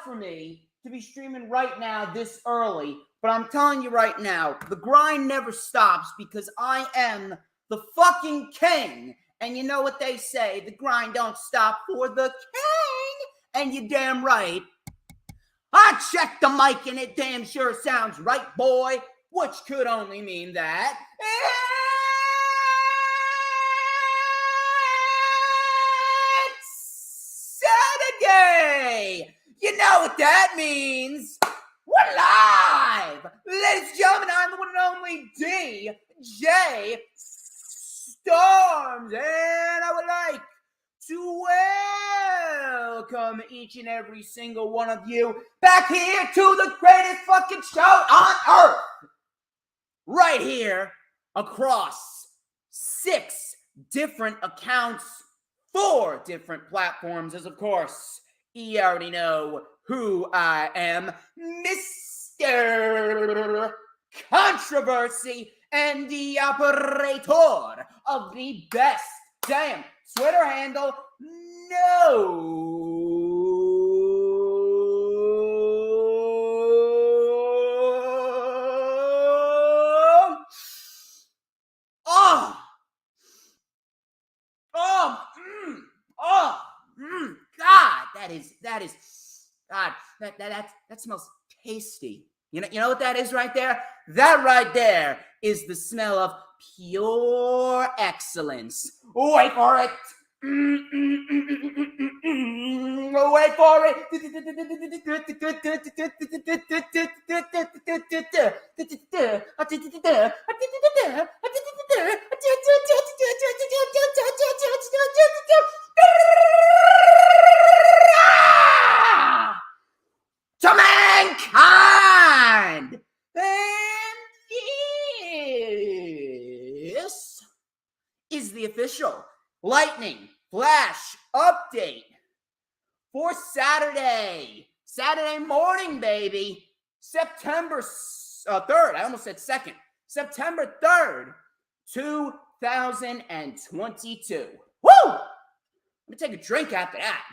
for me to be streaming right now this early, but I'm telling you right now, the grind never stops because I am the fucking king. And you know what they say, the grind don't stop for the king. And you're damn right. I checked the mic and it damn sure sounds right, boy, which could only mean that it's Saturday. You know what that means. We're live. Ladies and gentlemen, I'm the one and only DJ Storms, and I would like to welcome each and every single one of you back here to the greatest fucking show on earth. Right here across 6 different accounts, 4 different platforms, as of course, you already know who I am, Mr. Controversy and the operator of the best damn Twitter handle, no. God, that smells tasty. You know what that is right there? That right there is the smell of pure excellence. Wait for it. Wait for it. To mankind. And this is the official Lightning Flash update for Saturday morning, baby. September 3rd. I almost said 2nd. September 3rd, 2022. Woo! Let me take a drink after that.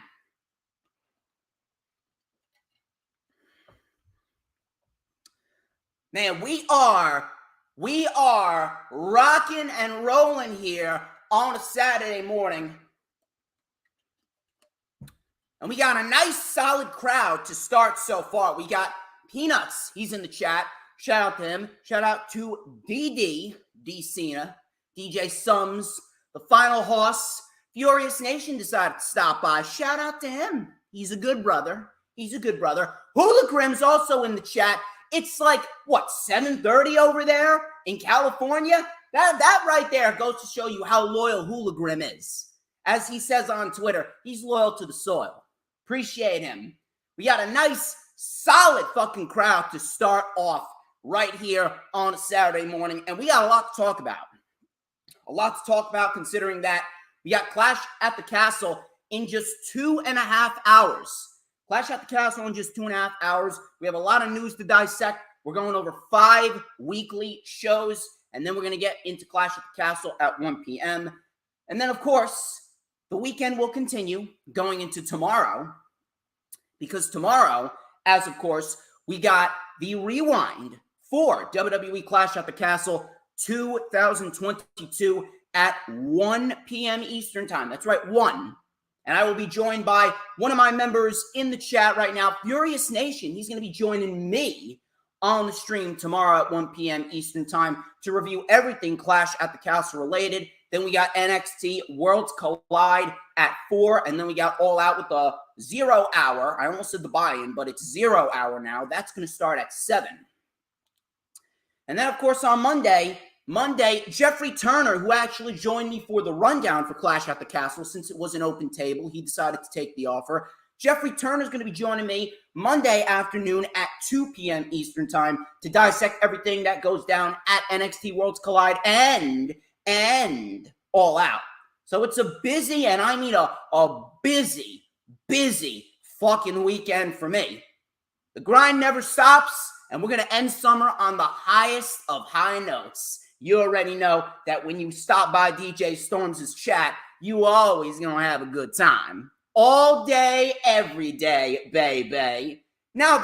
Man, we are rocking and rolling here on a Saturday morning. And we got a nice solid crowd to start so far. We got Peanuts. He's in the chat. Shout out to him. Shout out to D Cena, DJ Sums, the Final Horse. Furious Nation decided to stop by. Shout out to him. He's a good brother. Hula Grim's also in the chat. It's like, 7:30 over there in California? That right there goes to show you how loyal Hula Grim is. As he says on Twitter, he's loyal to the soil. Appreciate him. We got a nice, solid fucking crowd to start off right here on a Saturday morning. And we got a lot to talk about. Considering that we got Clash at the Castle in just 2.5 hours. Clash at the Castle in just 2.5 hours. We have a lot of news to dissect. We're going over 5 weekly shows, and then we're going to get into Clash at the Castle at 1 p.m. And then, of course, the weekend will continue going into tomorrow, because tomorrow, as of course, we got the rewind for WWE Clash at the Castle 2022 at 1 p.m. Eastern Time. That's right, 1. And I will be joined by one of my members in the chat right now, Furious Nation. He's going to be joining me on the stream tomorrow at 1 p.m. Eastern Time to review everything Clash at the Castle related. Then we got NXT Worlds Collide at 4. And then we got All Out with the 0 hour. I almost said the buy-in, but it's 0 hour now. That's going to start at 7. And then, of course, on Monday, Jeffrey Turner, who actually joined me for the rundown for Clash at the Castle, since it was an open table, he decided to take the offer. Jeffrey Turner is going to be joining me Monday afternoon at 2 p.m. Eastern Time to dissect everything that goes down at NXT Worlds Collide and All Out. So it's a busy, and I mean a busy fucking weekend for me. The grind never stops, and we're going to end summer on the highest of high notes. You already know that when you stop by DJ Storms' chat, you always going to have a good time. all day, every day, baby. Now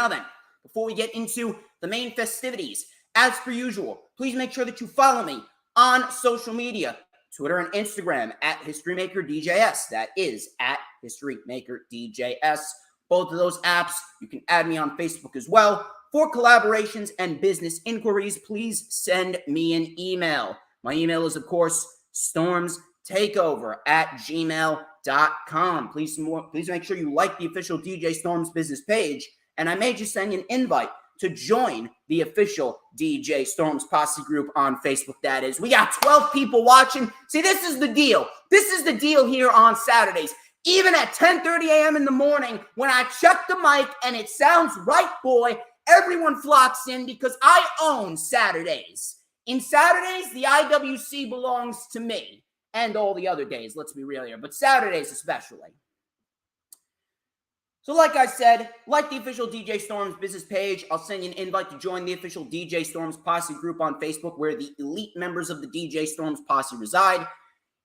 then, before we get into the main festivities, as per usual, please make sure that you follow me on social media, Twitter and Instagram at HistoryMakerDJS. That is at HistoryMakerDJS. Both of those apps, you can add me on Facebook as well. For collaborations and business inquiries, please send me an email. My email is, of course, StormsTakeOver@gmail.com. Please make sure you like the official DJ Storms business page, and I may just send you an invite to join the official DJ Storms Posse group on Facebook, that is. We got 12 people watching. See, this is the deal. This is the deal here on Saturdays. Even at 10:30 a.m. in the morning, when I check the mic and it sounds right, boy, everyone flocks in because I own Saturdays. In Saturdays, the IWC belongs to me. And all the other days, let's be real here, but Saturdays especially. So like I said, like the official DJ Storms business page, I'll send you an invite to join the official DJ Storms Posse group on Facebook, where the elite members of the DJ Storms Posse reside.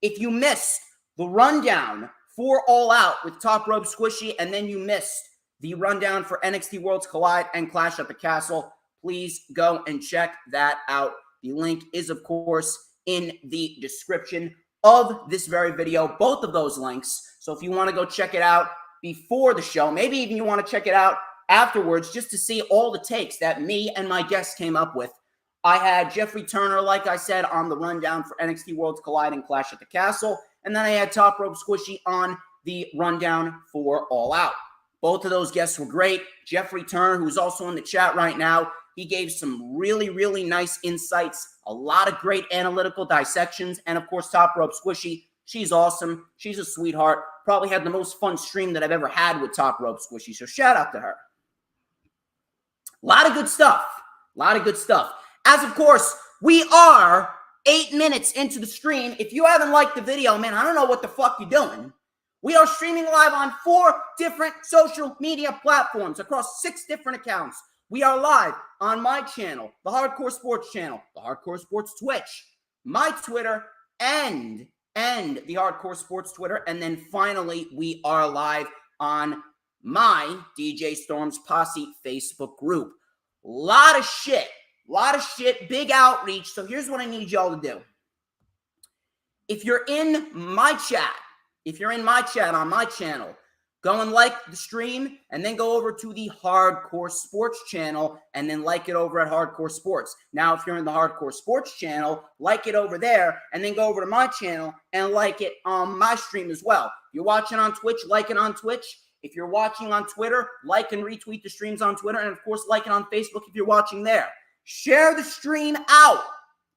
If you missed the rundown for All Out with Top Rope Squishy, and then you missed the rundown for NXT Worlds Collide and Clash at the Castle, please go and check that out. The link is, of course, in the description of this very video, both of those links. So if you want to go check it out before the show, maybe even you want to check it out afterwards just to see all the takes that me and my guests came up with. I had Jeffrey Turner, like I said, on the rundown for NXT Worlds Collide and Clash at the Castle, and then I had Top Rope Squishy on the rundown for All Out. Both of those guests were great. Jeffrey Turner, who's also in the chat right now, he gave some really, really nice insights, a lot of great analytical dissections, and of course, Top Rope Squishy. She's awesome. She's a sweetheart. Probably had the most fun stream that I've ever had with Top Rope Squishy, so shout out to her. A lot of good stuff. A lot of good stuff. As, of course, we are 8 minutes into the stream. If you haven't liked the video, man, I don't know what the fuck you're doing. We are streaming live on 4 different social media platforms across 6 different accounts. We are live on my channel, the Hardcore Sports channel, the Hardcore Sports Twitch, my Twitter, and the Hardcore Sports Twitter. And then finally, we are live on my DJ Storms Posse Facebook group. Lot of shit, big outreach. So here's what I need y'all to do. If you're in my chat on my channel, go and like the stream, and then go over to the Hardcore Sports channel, and then like it over at Hardcore Sports. Now, if you're in the Hardcore Sports channel, like it over there, and then go over to my channel and like it on my stream as well. If you're watching on Twitch, like it on Twitch. If you're watching on Twitter, like and retweet the streams on Twitter, and of course, like it on Facebook if you're watching there. Share the stream out.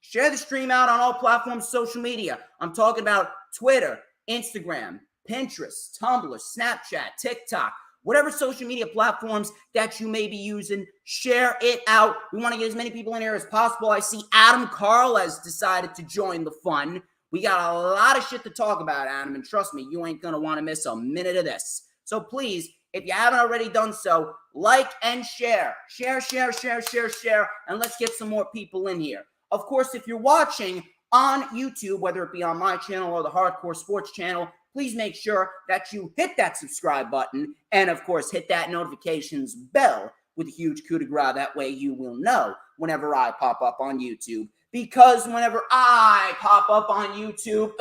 Share the stream out on all platforms, social media. I'm talking about Twitter, Instagram, Pinterest, Tumblr, Snapchat, TikTok, whatever social media platforms that you may be using, share it out. We want to get as many people in here as possible. I see Adam Carl has decided to join the fun. We got a lot of shit to talk about, Adam, and trust me, you ain't going to want to miss a minute of this. So please, if you haven't already done so, like and share. Share, and let's get some more people in here. Of course, if you're watching on YouTube, whether it be on my channel or the Hardcore Sports channel, please make sure that you hit that subscribe button and, of course, hit that notifications bell with a huge coup de grace. That way you will know whenever I pop up on YouTube. Because whenever I pop up on YouTube,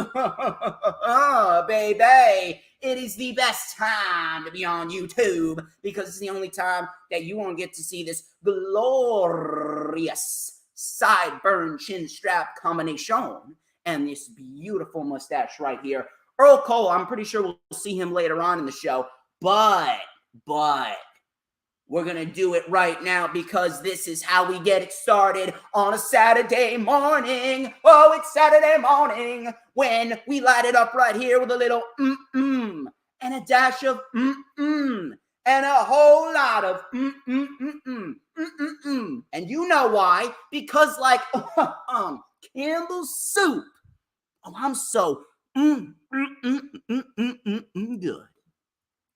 baby, it is the best time to be on YouTube because it's the only time that you won't get to see this glorious sideburn chin strap combination and this beautiful mustache right here. Earl Cole, I'm pretty sure we'll see him later on in the show, but we're going to do it right now because this is how we get it started on a Saturday morning. Oh, it's Saturday morning when we light it up right here with a little and a dash of and a whole lot of And you know why? Because like Campbell's soup. Oh, I'm so good.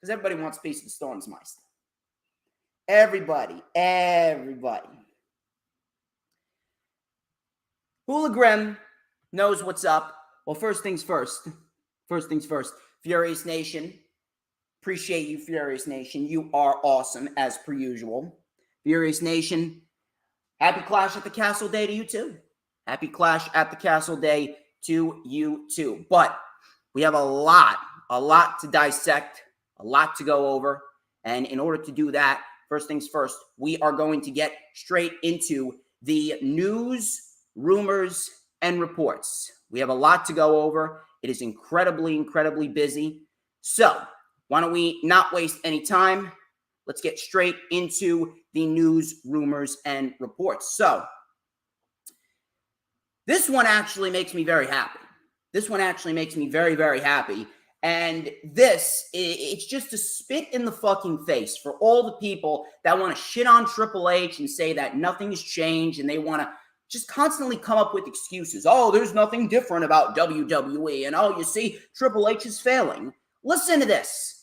Because everybody wants a piece of the Storms Meister. Everybody. Hula Grim knows what's up. Well, first things first. First things first, Furious Nation. Appreciate you, Furious Nation. You are awesome, as per usual. Furious Nation, happy Clash at the Castle Day to you too. Happy Clash at the Castle Day to you too. But we have a lot to dissect, a lot to go over. And in order to do that, first things first, we are going to get straight into the news, rumors, and reports. We have a lot to go over. It is incredibly busy. So why don't we not waste any time? Let's get straight into the news, rumors, and reports. So this one actually makes me very happy. This one actually makes me very happy. And it's just a spit in the fucking face for all the people that want to shit on Triple H and say that nothing has changed and they want to just constantly come up with excuses. Oh, there's nothing different about WWE. And oh, you see, Triple H is failing. Listen to this.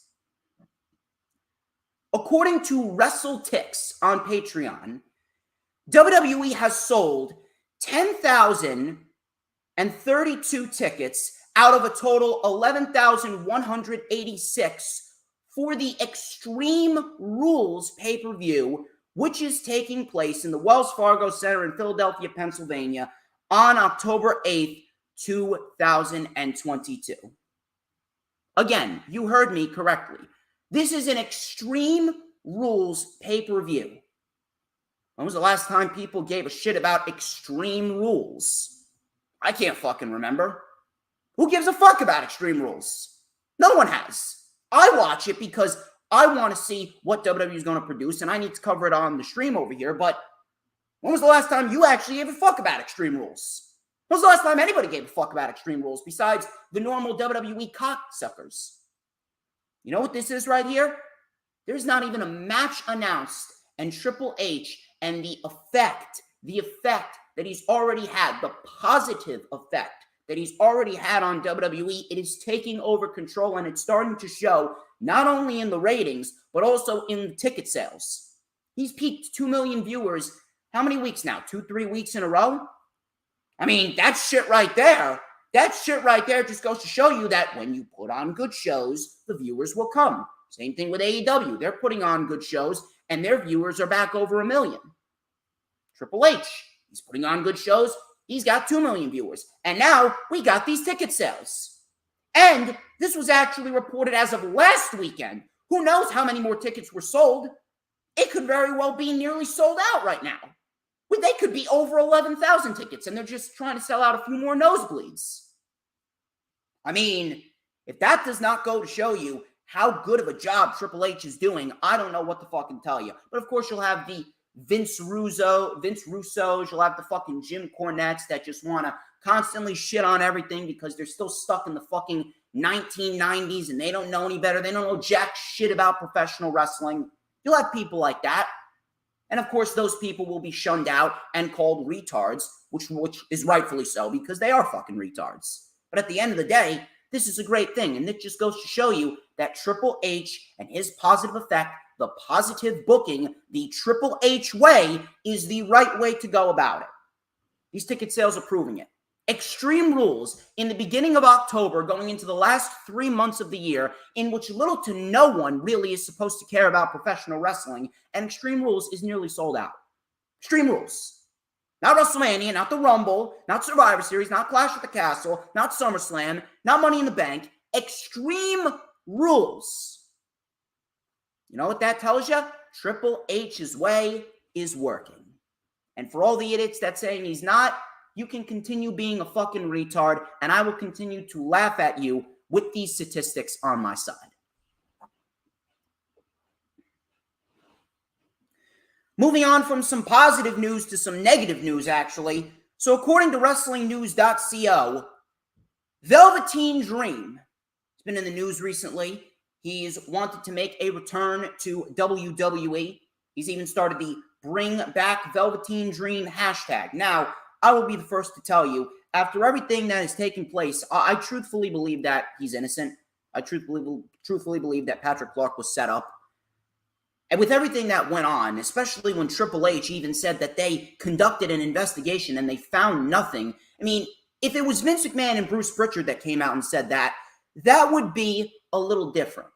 According to WrestleTix on Patreon, WWE has sold 10,032 tickets out of a total 11,186 for the Extreme Rules pay-per-view, which is taking place in the Wells Fargo Center in Philadelphia, Pennsylvania on October 8th, 2022. Again, you heard me correctly. This is an Extreme Rules pay-per-view. When was the last time people gave a shit about Extreme Rules? I can't fucking remember. Who gives a fuck about Extreme Rules? No one has. I watch it because I want to see what WWE is going to produce, and I need to cover it on the stream over here, but when was the last time you actually gave a fuck about Extreme Rules? When was the last time anybody gave a fuck about Extreme Rules besides the normal WWE cocksuckers? You know what this is right here? There's not even a match announced, and Triple H and the effect that he's already had, the positive effect that he's already had on WWE, it is taking over control, and it's starting to show not only in the ratings, but also in the ticket sales. He's peaked 2 million viewers. How many weeks now? 2-3 weeks in a row? I mean, that shit right there just goes to show you that when you put on good shows, the viewers will come. Same thing with AEW. They're putting on good shows, and their viewers are back over 1 million. Triple H, he's putting on good shows. He's got 2 million viewers. And now we got these ticket sales. And this was actually reported as of last weekend. Who knows how many more tickets were sold? It could very well be nearly sold out right now. They could be over 11,000 tickets, and they're just trying to sell out a few more nosebleeds. I mean, if that does not go to show you how good of a job Triple H is doing, I don't know what to fucking tell you. But of course, you'll have the Vince Russos, you'll have the fucking Jim Cornettes that just want to constantly shit on everything because they're still stuck in the fucking 1990s and they don't know any better. They don't know jack shit about professional wrestling. You'll have people like that. And of course, those people will be shunned out and called retards, which is rightfully so because they are fucking retards. But at the end of the day, this is a great thing. And it just goes to show you that Triple H and his positive effect, the positive booking, the Triple H way is the right way to go about it. These ticket sales are proving it. Extreme Rules in the beginning of October, going into the last 3 months of the year, in which little to no one really is supposed to care about professional wrestling, and Extreme Rules is nearly sold out. Extreme Rules. Not WrestleMania, not the Rumble, not Survivor Series, not Clash at the Castle, not SummerSlam, not Money in the Bank. Extreme Rules. You know what that tells you? Triple H's way is working. And for all the idiots that saying he's not, you can continue being a fucking retard, and I will continue to laugh at you with these statistics on my side. Moving on from some positive news to some negative news, actually. So according to WrestlingNews.co, Velveteen Dream has been in the news recently. He's wanted to make a return to WWE. He's even started the Bring Back Velveteen Dream hashtag. Now, I will be the first to tell you, after everything that has taken place, I truthfully believe that he's innocent. I truthfully believe that Patrick Clark was set up. And with everything that went on, especially when Triple H even said that they conducted an investigation and they found nothing. I mean, if it was Vince McMahon and Bruce Pritchard that came out and said that, that would be a little different.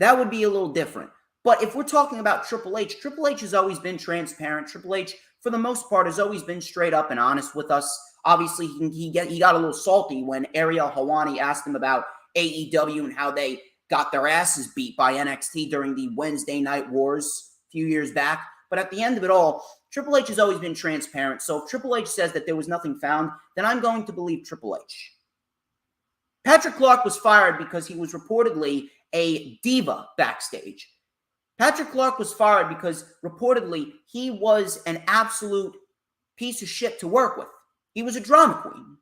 That would be a little different. But if we're talking about Triple H has always been transparent. Triple H, for the most part, has always been straight up and honest with us. Obviously, he got a little salty when Ariel Helwani asked him about AEW and how they got their asses beat by NXT during the Wednesday Night Wars a few years back. But at the end of it all, Triple H has always been transparent. So if Triple H says that there was nothing found, then I'm going to believe Triple H. Patrick Clark was fired because he was reportedly a diva backstage. Patrick Clark was fired because reportedly he was an absolute piece of shit to work with. He was a drama queen.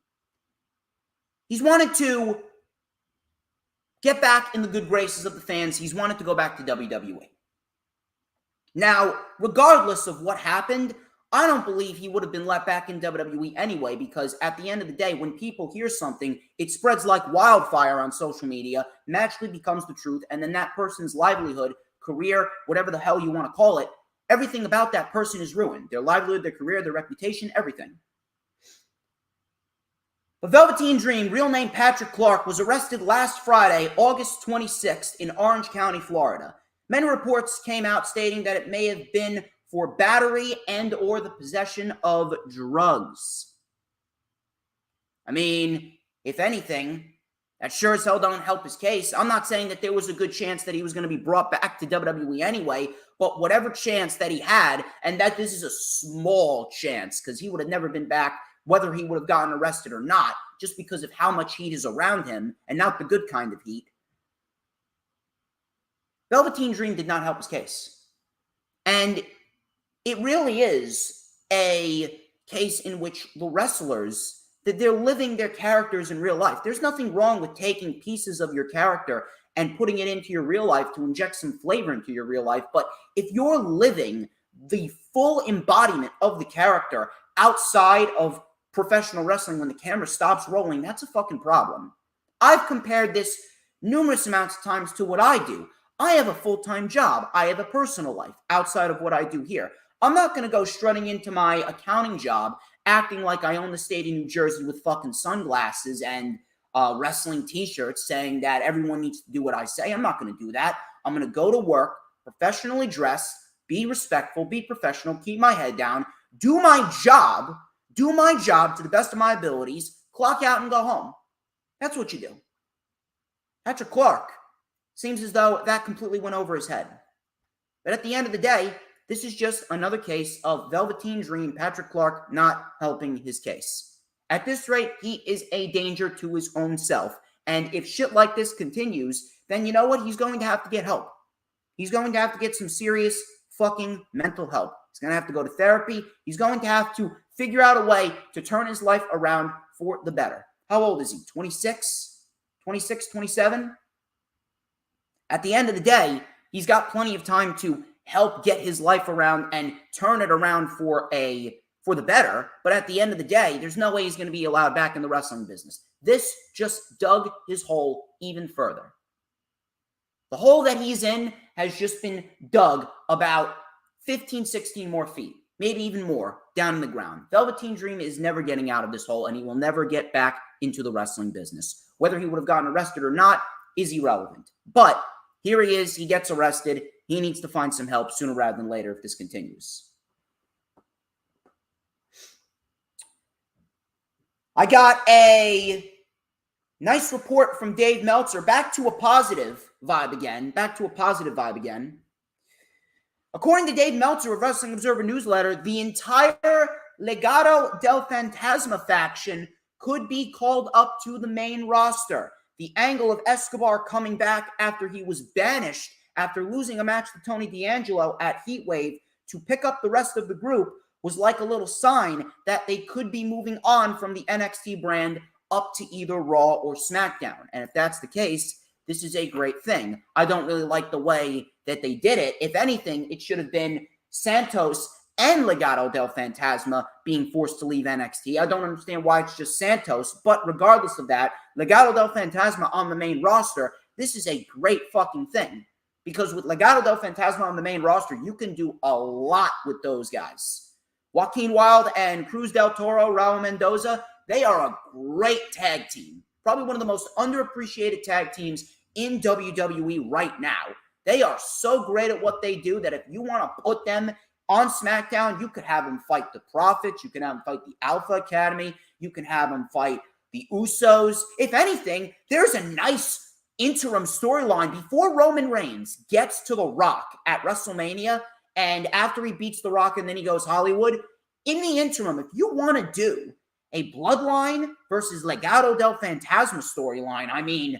He's wanted to get back in the good graces of the fans. He's wanted to go back to WWE. Now, regardless of what happened, I don't believe he would have been let back in WWE anyway, because at the end of the day, when people hear something, it spreads like wildfire on social media, naturally becomes the truth, and then that person's livelihood, career, whatever the hell you want to call it, everything about that person is ruined. Their livelihood, their career, their reputation, everything. The Velveteen Dream, real name Patrick Clark, was arrested last Friday, August 26th, in Orange County, Florida. Many reports came out stating that it may have been for battery and or the possession of drugs. I mean, if anything, that sure as hell don't help his case. I'm not saying that there was a good chance that he was going to be brought back to WWE anyway, but whatever chance that he had, and that this is a small chance, because he would have never been back, whether he would have gotten arrested or not, just because of how much heat is around him, and not the good kind of heat. Velveteen Dream did not help his case. And it really is a case in which the wrestlers, that they're living their characters in real life. There's nothing wrong with taking pieces of your character and putting it into your real life to inject some flavor into your real life. But if you're living the full embodiment of the character outside of professional wrestling when the camera stops rolling, that's a fucking problem. I've compared this numerous amounts of times to what I do. I have a full-time job. I have a personal life outside of what I do here. I'm not going to go strutting into my accounting job acting like I own the state of New Jersey with fucking sunglasses and wrestling t-shirts saying that everyone needs to do what I say. I'm not going to do that. I'm going to go to work, professionally dress, be respectful, be professional, keep my head down, do my job to the best of my abilities, clock out and go home. That's what you do. Patrick Clark, seems as though that completely went over his head. But at the end of the day, this is just another case of Velveteen Dream, Patrick Clark, not helping his case. At this rate, he is a danger to his own self. And if shit like this continues, then you know what? He's going to have to get help. He's going to have to get some serious fucking mental help. He's going to have to go to therapy. He's going to have to figure out a way to turn his life around for the better. How old is he? 26? 26, 27? At the end of the day, he's got plenty of time to help get his life around and turn it around for the better. But at the end of the day, there's no way he's going to be allowed back in the wrestling business. This just dug his hole even further. The hole that he's in has just been dug about 15, 16 more feet, maybe even more, down in the ground. Velveteen Dream is never getting out of this hole, and he will never get back into the wrestling business. Whether he would have gotten arrested or not is irrelevant. But here he is. He gets arrested. He needs to find some help sooner rather than later if this continues. I got a nice report from Dave Meltzer. Back to a positive vibe again. According to Dave Meltzer of Wrestling Observer Newsletter, the entire Legado del Fantasma faction could be called up to the main roster. The angle of Escobar coming back after he was banished after losing a match to Tony D'Angelo at Heatwave to pick up the rest of the group was like a little sign that they could be moving on from the NXT brand up to either Raw or SmackDown. And if that's the case, this is a great thing. I don't really like the way that they did it. If anything, it should have been Santos and Legado del Fantasma being forced to leave NXT. I don't understand why it's just Santos, but regardless of that, Legado del Fantasma on the main roster, this is a great fucking thing. Because with Legado del Fantasma on the main roster, you can do a lot with those guys. Joaquin Wilde and Cruz del Toro, Raul Mendoza, they are a great tag team. Probably one of the most underappreciated tag teams in WWE right now. They are so great at what they do that if you want to put them on SmackDown, you could have them fight the Profits. You can have them fight the Alpha Academy. You can have them fight the Usos. If anything, there's a nice interim storyline before Roman Reigns gets to The Rock at WrestleMania, and after he beats The Rock and then he goes Hollywood. In the interim, if you want to do a Bloodline versus Legado del Fantasma storyline, I mean,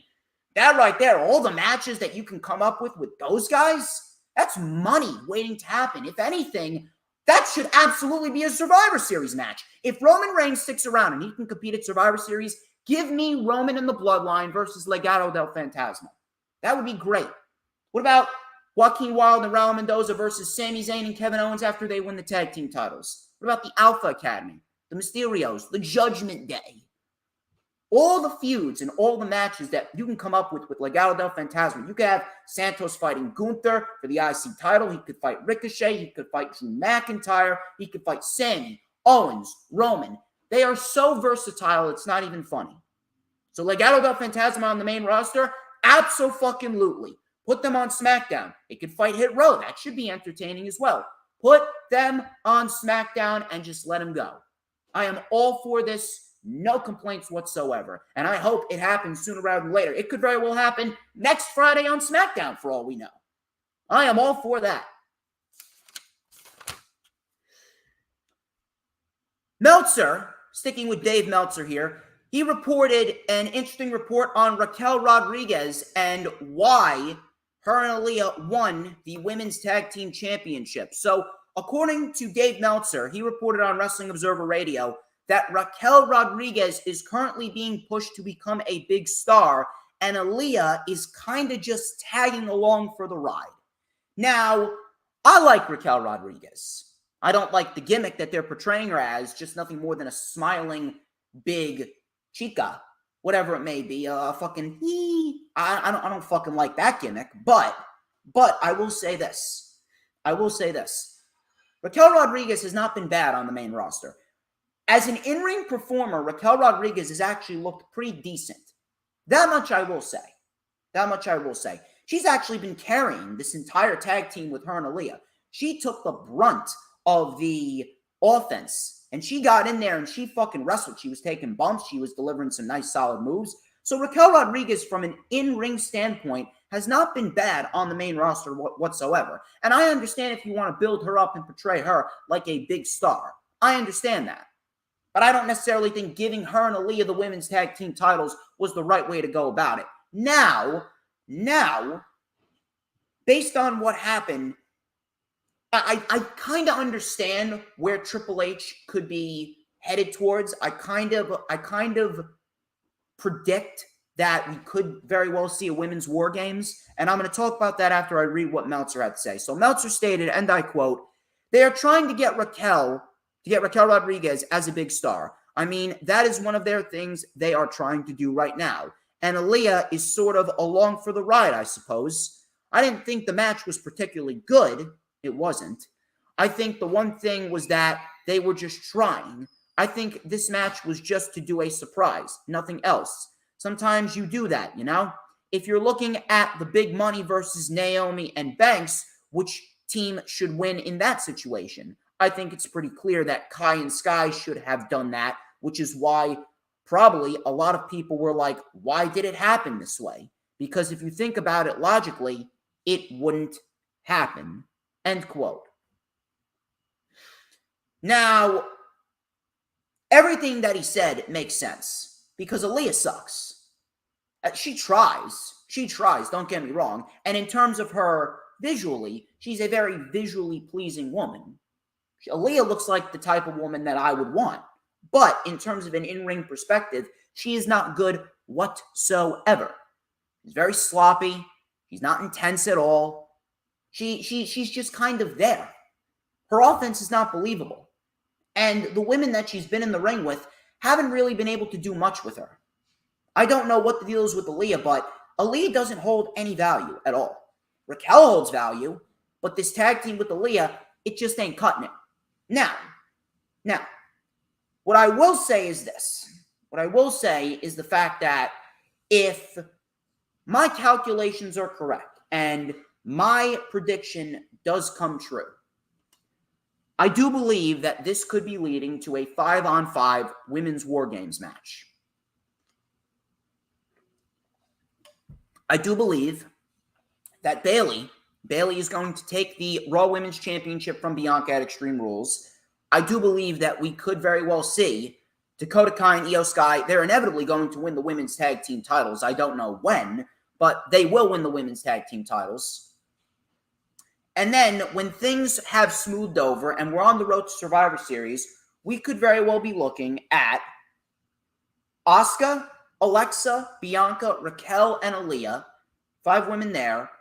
that right there, all the matches that you can come up with those guys, that's money waiting to happen. If anything, that should absolutely be a Survivor Series match. If Roman Reigns sticks around and he can compete at Survivor Series, give me Roman and the Bloodline versus Legado del Fantasma. That would be great. What about Joaquin Wilde and Raul Mendoza versus Sami Zayn and Kevin Owens after they win the tag team titles? What about the Alpha Academy, the Mysterios, the Judgment Day? All the feuds and all the matches that you can come up with Legado del Fantasma. You could have Santos fighting Gunther for the IC title. He could fight Ricochet. He could fight Drew McIntyre. He could fight Sami, Owens, Roman. They are so versatile, it's not even funny. So Legado del Fantasma on the main roster? Abso-fucking-lutely. Put them on SmackDown. They could fight Hit Row. That should be entertaining as well. Put them on SmackDown and just let them go. I am all for this. No complaints whatsoever. And I hope it happens sooner rather than later. It could very well happen next Friday on SmackDown for all we know. I am all for that. Meltzer, sticking with Dave Meltzer here, he reported an interesting report on Raquel Rodriguez and why her and Aaliyah won the Women's Tag Team Championship. So, according to Dave Meltzer, he reported on Wrestling Observer Radio that Raquel Rodriguez is currently being pushed to become a big star, and Aaliyah is kind of just tagging along for the ride. Now, I like Raquel Rodriguez. I don't like the gimmick that they're portraying her as, just nothing more than a smiling, big chica, whatever it may be. Fucking I don't fucking like that gimmick, but I will say this. Raquel Rodriguez has not been bad on the main roster. As an in-ring performer, Raquel Rodriguez has actually looked pretty decent. That much I will say. She's actually been carrying this entire tag team with her and Aaliyah. She took the brunt of the offense, and she got in there and she fucking wrestled. She was taking bumps. She was delivering some nice solid moves. So Raquel Rodriguez, from an in-ring standpoint, has not been bad on the main roster whatsoever. And I understand if you want to build her up and portray her like a big star. I understand that. But I don't necessarily think giving her and Aaliyah the women's tag team titles was the right way to go about it. Now, based on what happened, I kind of understand where Triple H could be headed towards. I kind of predict that we could very well see a women's War Games, and I'm going to talk about that after I read what Meltzer had to say. So Meltzer stated, and I quote, "They are trying to get Raquel Rodriguez as a big star. I mean, that is one of their things they are trying to do right now. And Aaliyah is sort of along for the ride, I suppose. I didn't think the match was particularly good. It wasn't. I think the one thing was that they were just trying. I think this match was just to do a surprise, nothing else. Sometimes you do that, you know? If you're looking at the big money versus Naomi and Banks, which team should win in that situation? I think it's pretty clear that Kai and Sky should have done that, which is why probably a lot of people were like, why did it happen this way? Because if you think about it logically, it wouldn't happen." End quote. Now, everything that he said makes sense because Aaliyah sucks. She tries, don't get me wrong. And in terms of her visually, she's a very visually pleasing woman. Aaliyah looks like the type of woman that I would want. But in terms of an in-ring perspective, she is not good whatsoever. She's very sloppy. She's not intense at all. She's just kind of there. Her offense is not believable. And the women that she's been in the ring with haven't really been able to do much with her. I don't know what the deal is with Aaliyah, but Aaliyah doesn't hold any value at all. Raquel holds value, but this tag team with Aaliyah, it just ain't cutting it. Now, what I will say is this. What I will say is the fact that if my calculations are correct and my prediction does come true, I do believe that this could be leading to a 5-on-5 women's War Games match. I do believe that Bayley is going to take the Raw Women's Championship from Bianca at Extreme Rules. I do believe that we could very well see Dakota Kai and Io Sky. They're inevitably going to win the women's tag team titles. I don't know when, but they will win the women's tag team titles. And then when things have smoothed over and we're on the road to Survivor Series, we could very well be looking at Asuka, Alexa, Bianca, Raquel, and Aaliyah, 5 women there,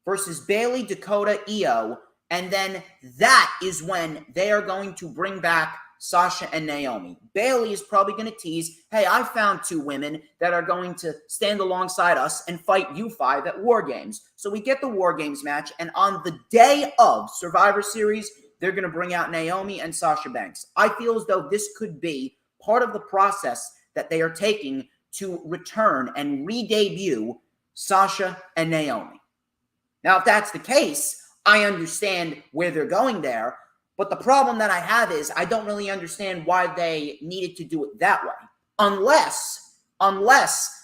versus Bayley, Dakota, Io, and then that is when they are going to bring back Sasha and Naomi. Bayley is probably going to tease, hey, I found 2 women that are going to stand alongside us and fight you 5 at War Games. So we get the War Games match, and on the day of Survivor Series, they're going to bring out Naomi and Sasha Banks. I feel as though this could be part of the process that they are taking to return and re-debut Sasha and Naomi. Now, if that's the case, I understand where they're going there, but the problem that I have is I don't really understand why they needed to do it that way. Unless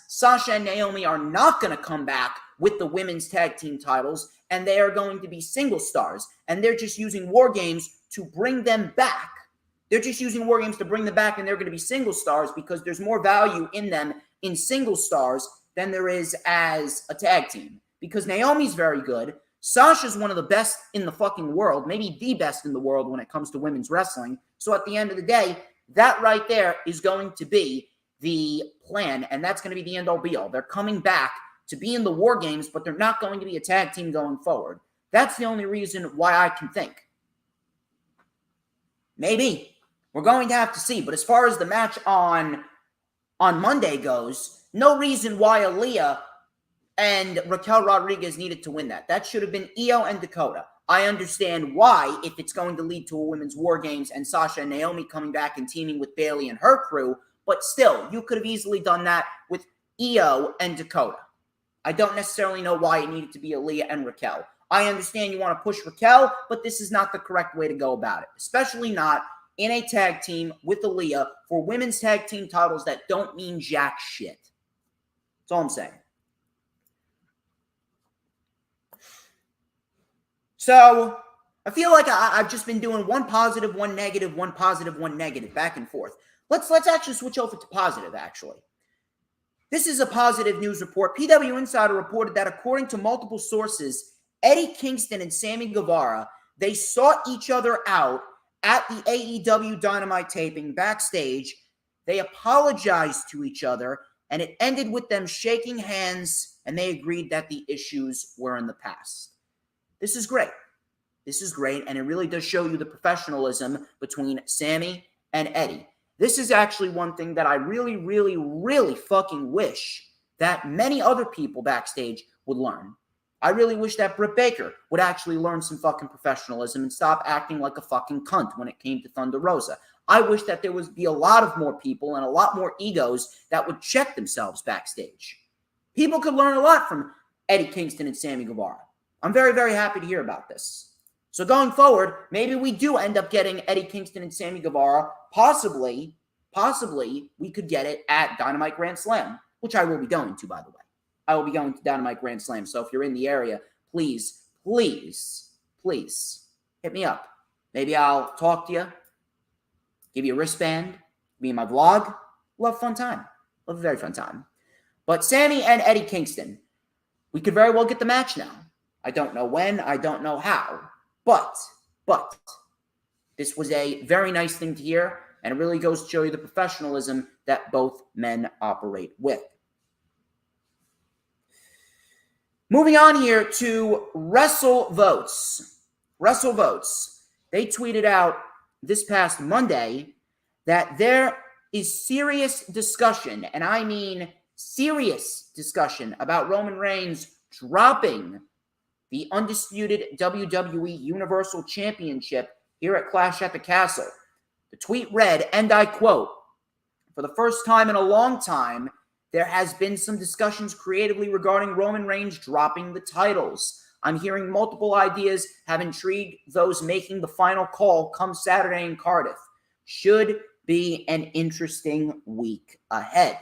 Sasha and Naomi are not going to come back with the women's tag team titles and they are going to be single stars and they're just using War Games to bring them back. They're just using War Games to bring them back and they're going to be single stars because there's more value in them in single stars than there is as a tag team. Because Naomi's very good. Sasha's one of the best in the fucking world, maybe the best in the world when it comes to women's wrestling. So at the end of the day, that right there is going to be the plan, and that's going to be the end-all be-all. They're coming back to be in the War Games, but they're not going to be a tag team going forward. That's the only reason why I can think. Maybe. We're going to have to see. But as far as the match on Monday goes, no reason why Aaliyah and Raquel Rodriguez needed to win that. That should have been Io and Dakota. I understand why, if it's going to lead to a women's War Games and Sasha and Naomi coming back and teaming with Bayley and her crew, but still, you could have easily done that with Io and Dakota. I don't necessarily know why it needed to be Aaliyah and Raquel. I understand you want to push Raquel, but this is not the correct way to go about it, especially not in a tag team with Aaliyah for women's tag team titles that don't mean jack shit. That's all I'm saying. So I feel like I've just been doing one positive, one negative, one positive, one negative, back and forth. Let's actually switch over to positive, actually. This is a positive news report. PW Insider reported that according to multiple sources, Eddie Kingston and Sammy Guevara, they sought each other out at the AEW Dynamite taping backstage. They apologized to each other, and it ended with them shaking hands, and they agreed that the issues were in the past. This is great. This is great, and it really does show you the professionalism between Sammy and Eddie. This is actually one thing that I really, really, really fucking wish that many other people backstage would learn. I really wish that Britt Baker would actually learn some fucking professionalism and stop acting like a fucking cunt when it came to Thunder Rosa. I wish that there would be a lot of more people and a lot more egos that would check themselves backstage. People could learn a lot from Eddie Kingston and Sammy Guevara. I'm very, very happy to hear about this. So going forward, maybe we do end up getting Eddie Kingston and Sammy Guevara. Possibly, we could get it at Dynamite Grand Slam, which I will be going to, by the way. I will be going to Dynamite Grand Slam. So if you're in the area, please hit me up. Maybe I'll talk to you, give you a wristband, be in my vlog. Love fun time. Love a very fun time. But Sammy and Eddie Kingston, we could very well get the match now. I don't know when, I don't know how, but this was a very nice thing to hear, and it really goes to show you the professionalism that both men operate with. Moving on here to WrestleVotes. WrestleVotes. They tweeted out this past Monday that there is serious discussion, and I mean serious discussion, about Roman Reigns dropping the undisputed WWE Universal Championship here at Clash at the Castle. The tweet read, and I quote, For the first time in a long time, there has been some discussions creatively regarding Roman Reigns dropping the titles. I'm hearing multiple ideas have intrigued those making the final call come Saturday in Cardiff. Should be an interesting week ahead.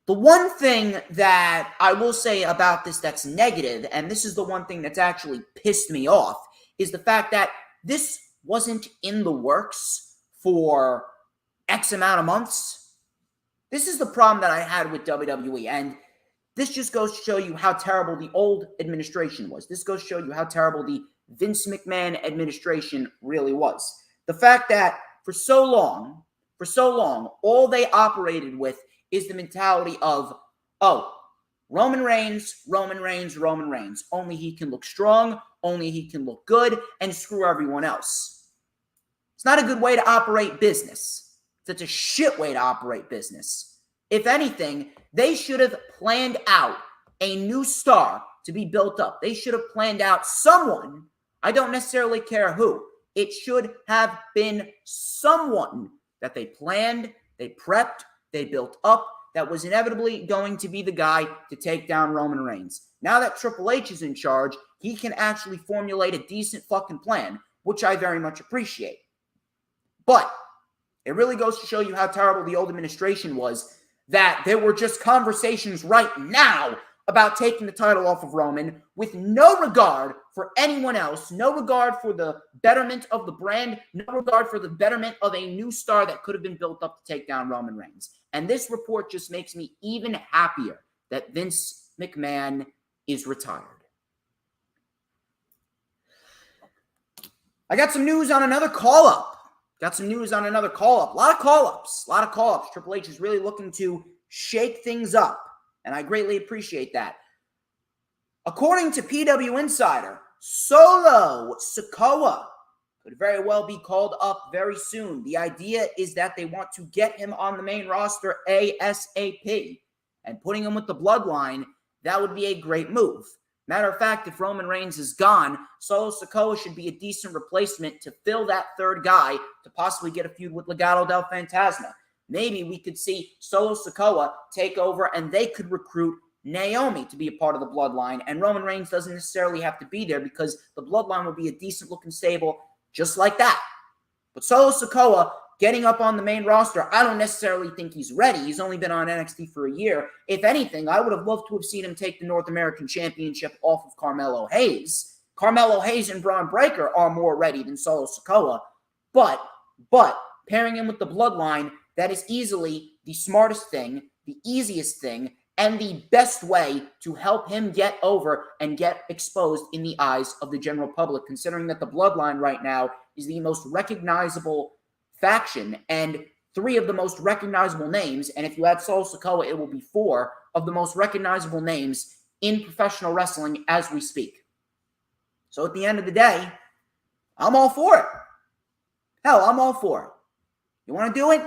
The one thing that I will say about this that's negative, and this is the one thing that's actually pissed me off, is the fact that this wasn't in the works for X amount of months. This is the problem that I had with WWE, and this just goes to show you how terrible the old administration was. This goes to show you how terrible the Vince McMahon administration really was. The fact that for so long, all they operated with is the mentality of, oh, Roman Reigns. Only he can look strong, only he can look good, and screw everyone else. It's not a good way to operate business. It's a shit way to operate business. If anything, they should have planned out a new star to be built up. They should have planned out someone. I don't necessarily care who. It should have been someone that they planned, they prepped, they built up, that was inevitably going to be the guy to take down Roman Reigns. Now that Triple H is in charge, he can actually formulate a decent fucking plan, which I very much appreciate. But it really goes to show you how terrible the old administration was, that there were just conversations right now about taking the title off of Roman with no regard for anyone else, no regard for the betterment of the brand, no regard for the betterment of a new star that could have been built up to take down Roman Reigns. And this report just makes me even happier that Vince McMahon is retired. I got some news on another call-up. A lot of call-ups. Triple H is really looking to shake things up, and I greatly appreciate that. According to PW Insider, Solo Sikoa could very well be called up very soon. The idea is that they want to get him on the main roster ASAP, and putting him with the Bloodline, that would be a great move. Matter of fact, if Roman Reigns is gone, Solo Sikoa should be a decent replacement to fill that third guy to possibly get a feud with Legado del Fantasma. Maybe we could see Solo Sikoa take over and they could recruit Naomi to be a part of the Bloodline, and Roman Reigns doesn't necessarily have to be there because the Bloodline would be a decent-looking stable just like that. But Solo Sikoa getting up on the main roster, I don't necessarily think he's ready. He's only been on NXT for a year. If anything, I would have loved to have seen him take the North American Championship off of Carmelo Hayes. Carmelo Hayes and Braun Breaker are more ready than Solo Sikoa. But pairing him with the Bloodline, that is easily the smartest thing, the easiest thing, and the best way to help him get over and get exposed in the eyes of the general public, considering that the Bloodline right now is the most recognizable faction and three of the most recognizable names, and if you add Solo Sikoa, it will be four of the most recognizable names in professional wrestling as we speak. So at the end of the day, I'm all for it. Hell, I'm all for it. You want to do it?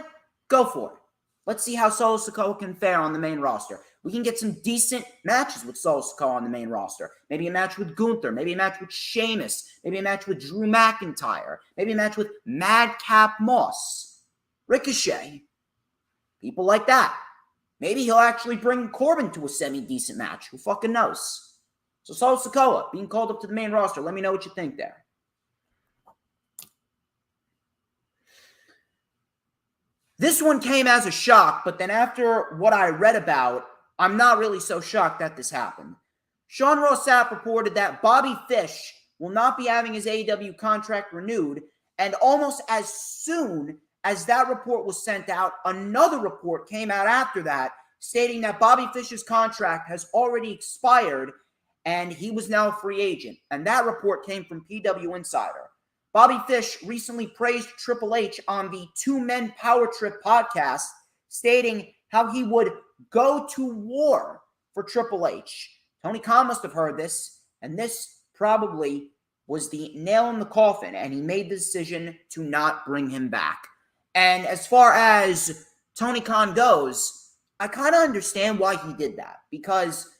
Go for it. Let's see how Solo Sikoa can fare on the main roster. We can get some decent matches with Solo Sikoa on the main roster. Maybe a match with Gunther. Maybe a match with Sheamus. Maybe a match with Drew McIntyre. Maybe a match with Madcap Moss. Ricochet. People like that. Maybe he'll actually bring Corbin to a semi-decent match. Who fucking knows? So Solo Sikoa being called up to the main roster. Let me know what you think there. This one came as a shock, but then after what I read about, I'm not really so shocked that this happened. Sean Ross Sapp reported that Bobby Fish will not be having his AEW contract renewed, and almost as soon as that report was sent out, another report came out after that stating that Bobby Fish's contract has already expired and he was now a free agent. And that report came from PW Insider. Bobby Fish recently praised Triple H on the Two Men Power Trip podcast, stating how he would go to war for Triple H. Tony Khan must have heard this, and this probably was the nail in the coffin, and he made the decision to not bring him back. And as far as Tony Khan goes, I kind of understand why he did that, because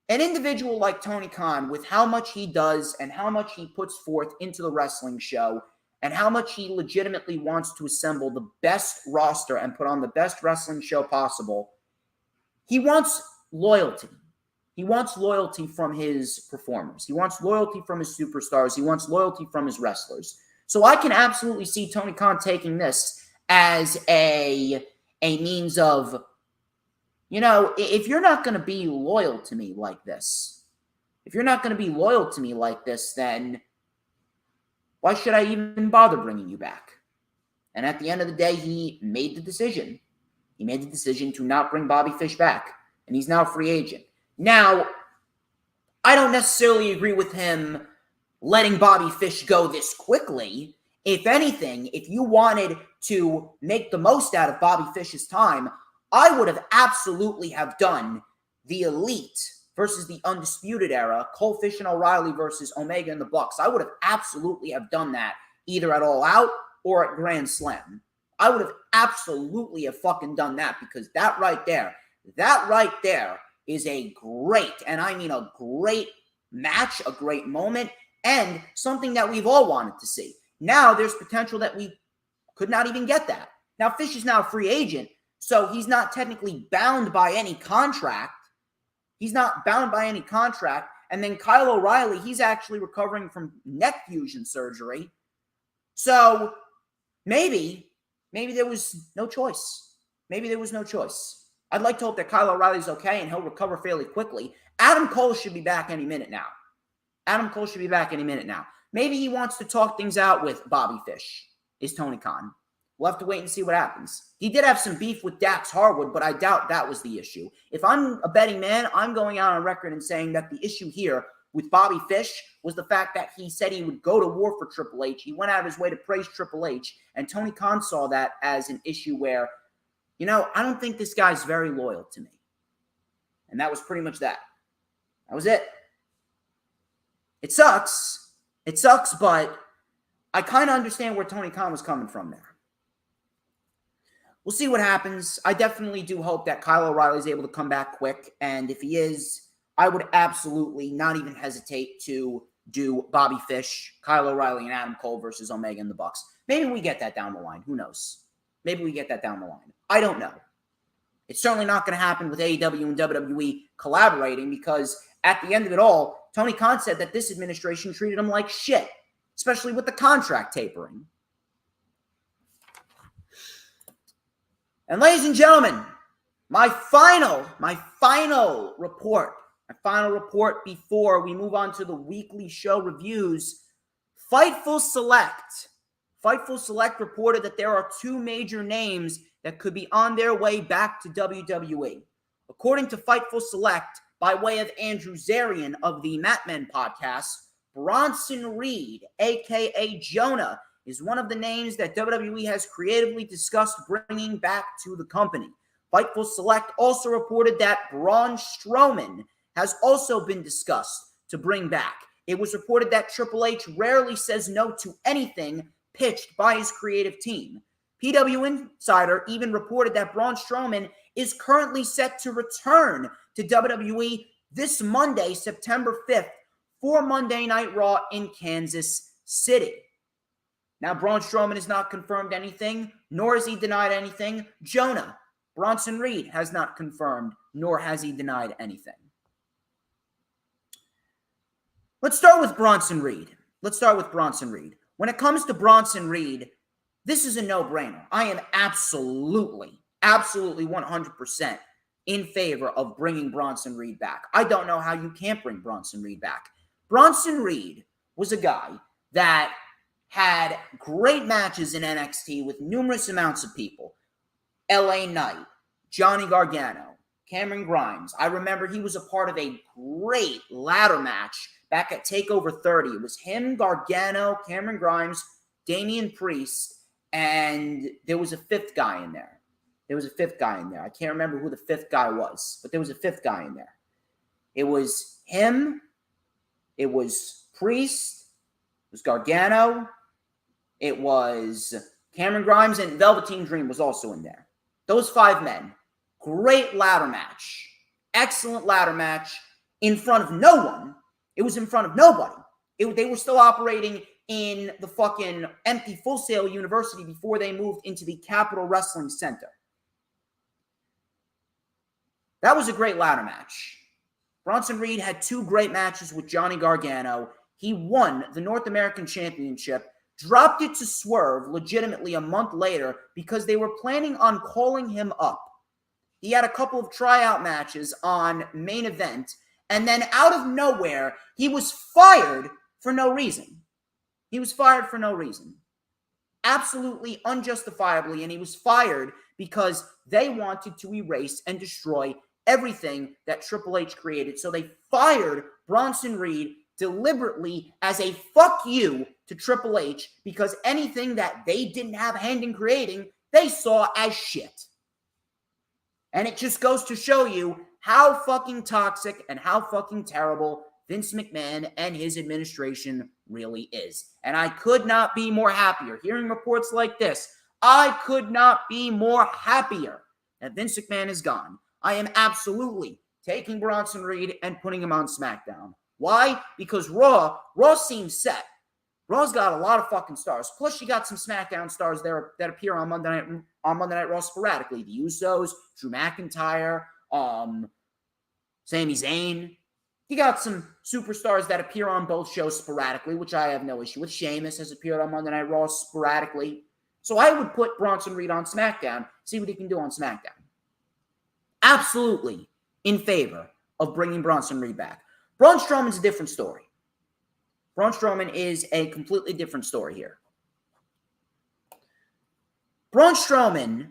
an individual like Tony Khan, with how much he does and how much he puts forth into the wrestling show, and how much he legitimately wants to assemble the best roster and put on the best wrestling show possible, he wants loyalty. He wants loyalty from his performers. He wants loyalty from his superstars. He wants loyalty from his wrestlers. So I can absolutely see Tony Khan taking this as a means of, if you're not going to be loyal to me like this, then why should I even bother bringing you back? And at the end of the day, he made the decision. He made the decision to not bring Bobby Fish back, and he's now a free agent. Now, I don't necessarily agree with him letting Bobby Fish go this quickly. If anything, if you wanted to make the most out of Bobby Fish's time, I would have absolutely have done the Elite versus the Undisputed Era, Cole Fish and O'Reilly versus Omega and the Bucks. I would have absolutely have done that either at All Out or at Grand Slam. I would have absolutely have fucking done that, because that right there is a great, and I mean a great match, a great moment, and something that we've all wanted to see. Now there's potential that we could not even get that. Now Fish is now a free agent, so he's not technically bound by any contract. And then Kyle O'Reilly, he's actually recovering from neck fusion surgery. So maybe there was no choice. I'd like to hope that Kyle O'Reilly's okay and he'll recover fairly quickly. Adam Cole should be back any minute now. Maybe he wants to talk things out with Bobby Fish, is Tony Khan. We'll have to wait and see what happens. He did have some beef with Dax Harwood, but I doubt that was the issue. If I'm a betting man, I'm going out on record and saying that the issue here with Bobby Fish was the fact that he said he would go to war for Triple H. He went out of his way to praise Triple H, and Tony Khan saw that as an issue where, I don't think this guy's very loyal to me. And that was pretty much that. That was it. It sucks, but I kind of understand where Tony Khan was coming from there. We'll see what happens. I definitely do hope that Kyle O'Reilly is able to come back quick, and if he is, I would absolutely not even hesitate to do Bobby Fish, Kyle O'Reilly, and Adam Cole versus Omega and the Bucks. Maybe we get that down the line. Who knows? I don't know. It's certainly not going to happen with AEW and WWE collaborating, because at the end of it all, Tony Khan said that this administration treated him like shit, especially with the contract tapering. And ladies and gentlemen, my final report before we move on to the weekly show reviews. Fightful Select reported that there are two major names that could be on their way back to WWE. According to Fightful Select, by way of Andrew Zarian of the Mat Men podcast, Bronson Reed, a.k.a. Jonah, is one of the names that WWE has creatively discussed bringing back to the company. Fightful Select also reported that Braun Strowman has also been discussed to bring back. It was reported that Triple H rarely says no to anything pitched by his creative team. PW Insider even reported that Braun Strowman is currently set to return to WWE this Monday, September 5th, for Monday Night Raw in Kansas City. Now, Braun Strowman has not confirmed anything, nor has he denied anything. Jonah, Bronson Reed, has not confirmed, nor has he denied anything. Let's start with Bronson Reed. When it comes to Bronson Reed, this is a no-brainer. I am absolutely 100% in favor of bringing Bronson Reed back. I don't know how you can't bring Bronson Reed back. Bronson Reed was a guy that had great matches in NXT with numerous amounts of people. LA Knight, Johnny Gargano, Cameron Grimes. I remember he was a part of a great ladder match back at TakeOver 30. It was him, Gargano, Cameron Grimes, Damian Priest, and there was a fifth guy in there. I can't remember who the fifth guy was, but there was a fifth guy in there. It was him, it was Priest, it was Gargano, it was Cameron Grimes, and Velveteen Dream was also in there. Those five men. Great ladder match. Excellent ladder match in front of no one. It was in front of nobody. They were still operating in the fucking empty Full Sail University before they moved into the Capitol Wrestling Center. That was a great ladder match. Bronson Reed had 2 great matches with Johnny Gargano. He won the North American Championship, dropped it to Swerve legitimately a month later because they were planning on calling him up. He had a couple of tryout matches on Main Event, and then out of nowhere, he was fired for no reason. He was fired for no reason. Absolutely unjustifiably, and he was fired because they wanted to erase and destroy everything that Triple H created. So they fired Bronson Reed deliberately as a fuck you to Triple H because anything that they didn't have a hand in creating, they saw as shit. And it just goes to show you how fucking toxic and how fucking terrible Vince McMahon and his administration really is. And I could not be more happier. Hearing reports like this, I could not be more happier that Vince McMahon is gone. I am absolutely taking Bronson Reed and putting him on SmackDown. Why? Because Raw seems set. Raw's got a lot of fucking stars. Plus, you got some SmackDown stars there that appear on Monday Night Raw sporadically. The Usos, Drew McIntyre, Sami Zayn. You got some superstars that appear on both shows sporadically, which I have no issue with. Sheamus has appeared on Monday Night Raw sporadically. So I would put Bronson Reed on SmackDown, see what he can do on SmackDown. Absolutely in favor of bringing Bronson Reed back. Braun Strowman's a different story. Braun Strowman is a completely different story here. Braun Strowman,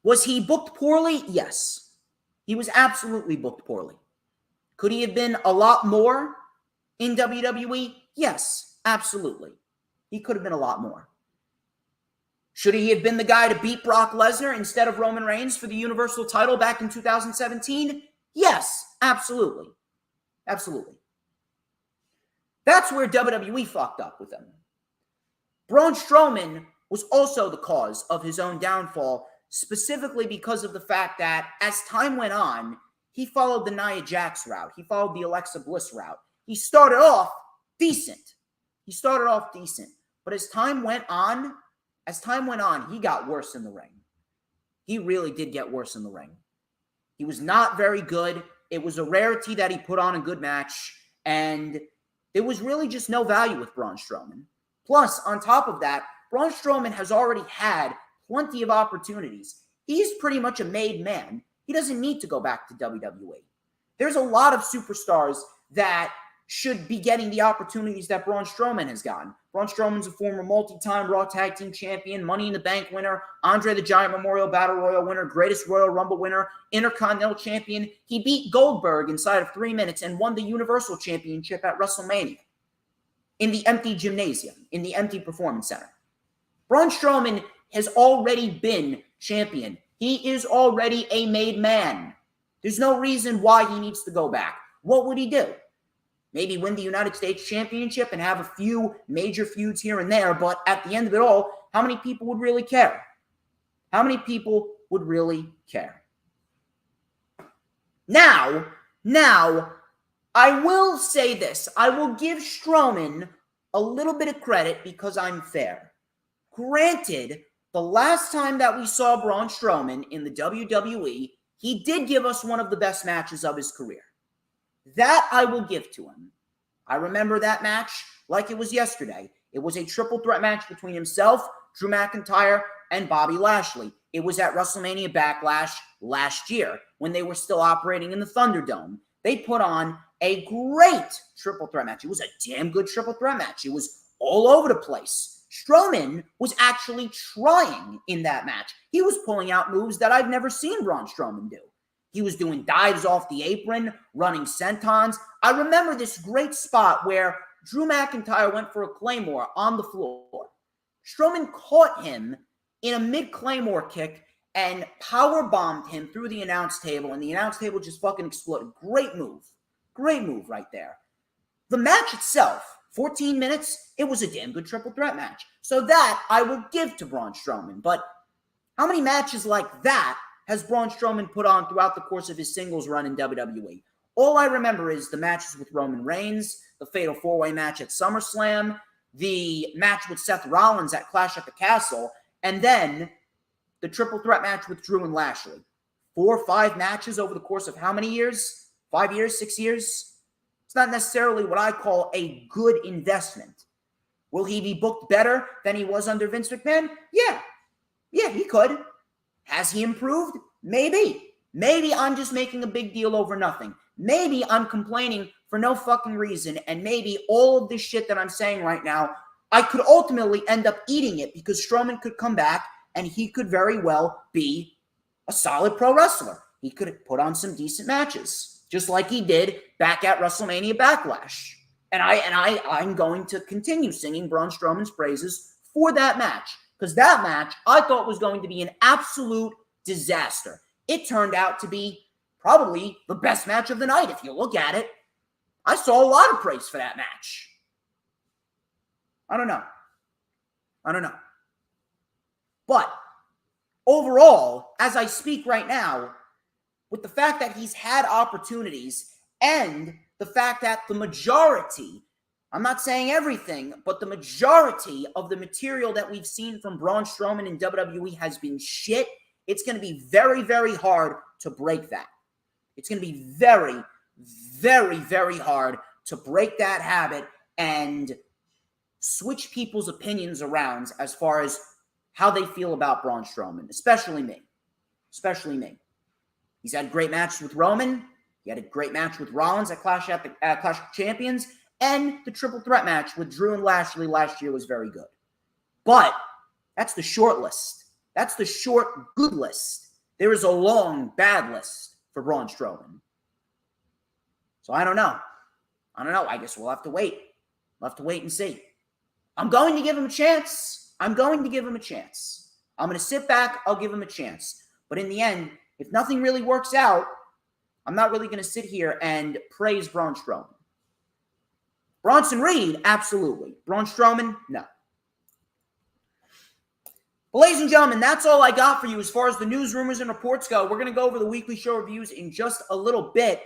was he booked poorly? Yes. He was absolutely booked poorly. Could he have been a lot more in WWE? Yes, absolutely. He could have been a lot more. Should he have been the guy to beat Brock Lesnar instead of Roman Reigns for the Universal title back in 2017? Yes, absolutely. Absolutely. That's where WWE fucked up with him. Braun Strowman was also the cause of his own downfall, specifically because of the fact that as time went on, he followed the Nia Jax route. He followed the Alexa Bliss route. He started off decent. But as time went on, he got worse in the ring. He really did get worse in the ring. He was not very good. It was a rarity that he put on a good match, and there was really just no value with Braun Strowman. Plus, on top of that, Braun Strowman has already had plenty of opportunities. He's pretty much a made man. He doesn't need to go back to WWE. There's a lot of superstars that should be getting the opportunities that Braun Strowman has gotten. Braun Strowman's a former multi-time Raw Tag Team Champion, Money in the Bank winner, Andre the Giant Memorial Battle Royal winner, Greatest Royal Rumble winner, Intercontinental Champion. He beat Goldberg inside of 3 minutes and won the Universal Championship at WrestleMania in the empty gymnasium, in the empty performance center. Braun Strowman has already been champion. He is already a made man. There's no reason why he needs to go back. What would he do? Maybe win the United States Championship and have a few major feuds here and there, but at the end of it all, how many people would really care? How many people would really care? Now, I will say this. I will give Strowman a little bit of credit because I'm fair. Granted, the last time that we saw Braun Strowman in the WWE, he did give us one of the best matches of his career. That I will give to him. I remember that match like it was yesterday. It was a triple threat match between himself, Drew McIntyre, and Bobby Lashley. It was at WrestleMania Backlash last year when they were still operating in the Thunderdome. They put on a great triple threat match. It was a damn good triple threat match. It was all over the place. Strowman was actually trying in that match. He was pulling out moves that I've never seen Braun Strowman do. He was doing dives off the apron, running sentons. I remember this great spot where Drew McIntyre went for a Claymore on the floor. Strowman caught him in a mid-Claymore kick and power-bombed him through the announce table, and the announce table just fucking exploded. Great move. Great move right there. The match itself, 14 minutes, it was a damn good triple threat match. So that I will give to Braun Strowman. But how many matches like that has Braun Strowman put on throughout the course of his singles run in WWE? All I remember is the matches with Roman Reigns, the Fatal 4-Way match at SummerSlam, the match with Seth Rollins at Clash at the Castle, and then the triple threat match with Drew and Lashley. 4 or 5 matches over the course of how many years? 5 years, 6 years? It's not necessarily what I call a good investment. Will he be booked better than he was under Vince McMahon? Yeah. Yeah, he could. Has he improved? Maybe. Maybe I'm just making a big deal over nothing. Maybe I'm complaining for no fucking reason, and maybe all of this shit that I'm saying right now, I could ultimately end up eating it because Strowman could come back and he could very well be a solid pro wrestler. He could put on some decent matches, just like he did back at WrestleMania Backlash. And I'm going to continue singing Braun Strowman's praises for that match, because that match I thought was going to be an absolute disaster. It turned out to be probably the best match of the night if you look at it. I saw a lot of praise for that match. I don't know. But overall, as I speak right now, with the fact that he's had opportunities and the fact that the majority, I'm not saying everything, but the majority of the material that we've seen from Braun Strowman in WWE has been shit, it's going to be very, very hard to break that. It's going to be very, very, very hard to break that habit and switch people's opinions around as far as how they feel about Braun Strowman, especially me. He's had great matches with Roman. He had a great match with Rollins at Clash of Champions, and the triple threat match with Drew and Lashley last year was very good. But that's the short list. That's the short good list. There is a long bad list for Braun Strowman. So I don't know. I guess we'll have to wait. We'll have to wait and see. I'm going to give him a chance. I'm going to sit back. I'll give him a chance. But in the end, if nothing really works out, I'm not really going to sit here and praise Braun Strowman. Bronson Reed, absolutely. Braun Strowman, no. But ladies and gentlemen, that's all I got for you as far as the news, rumors, and reports go. We're going to go over the weekly show reviews in just a little bit.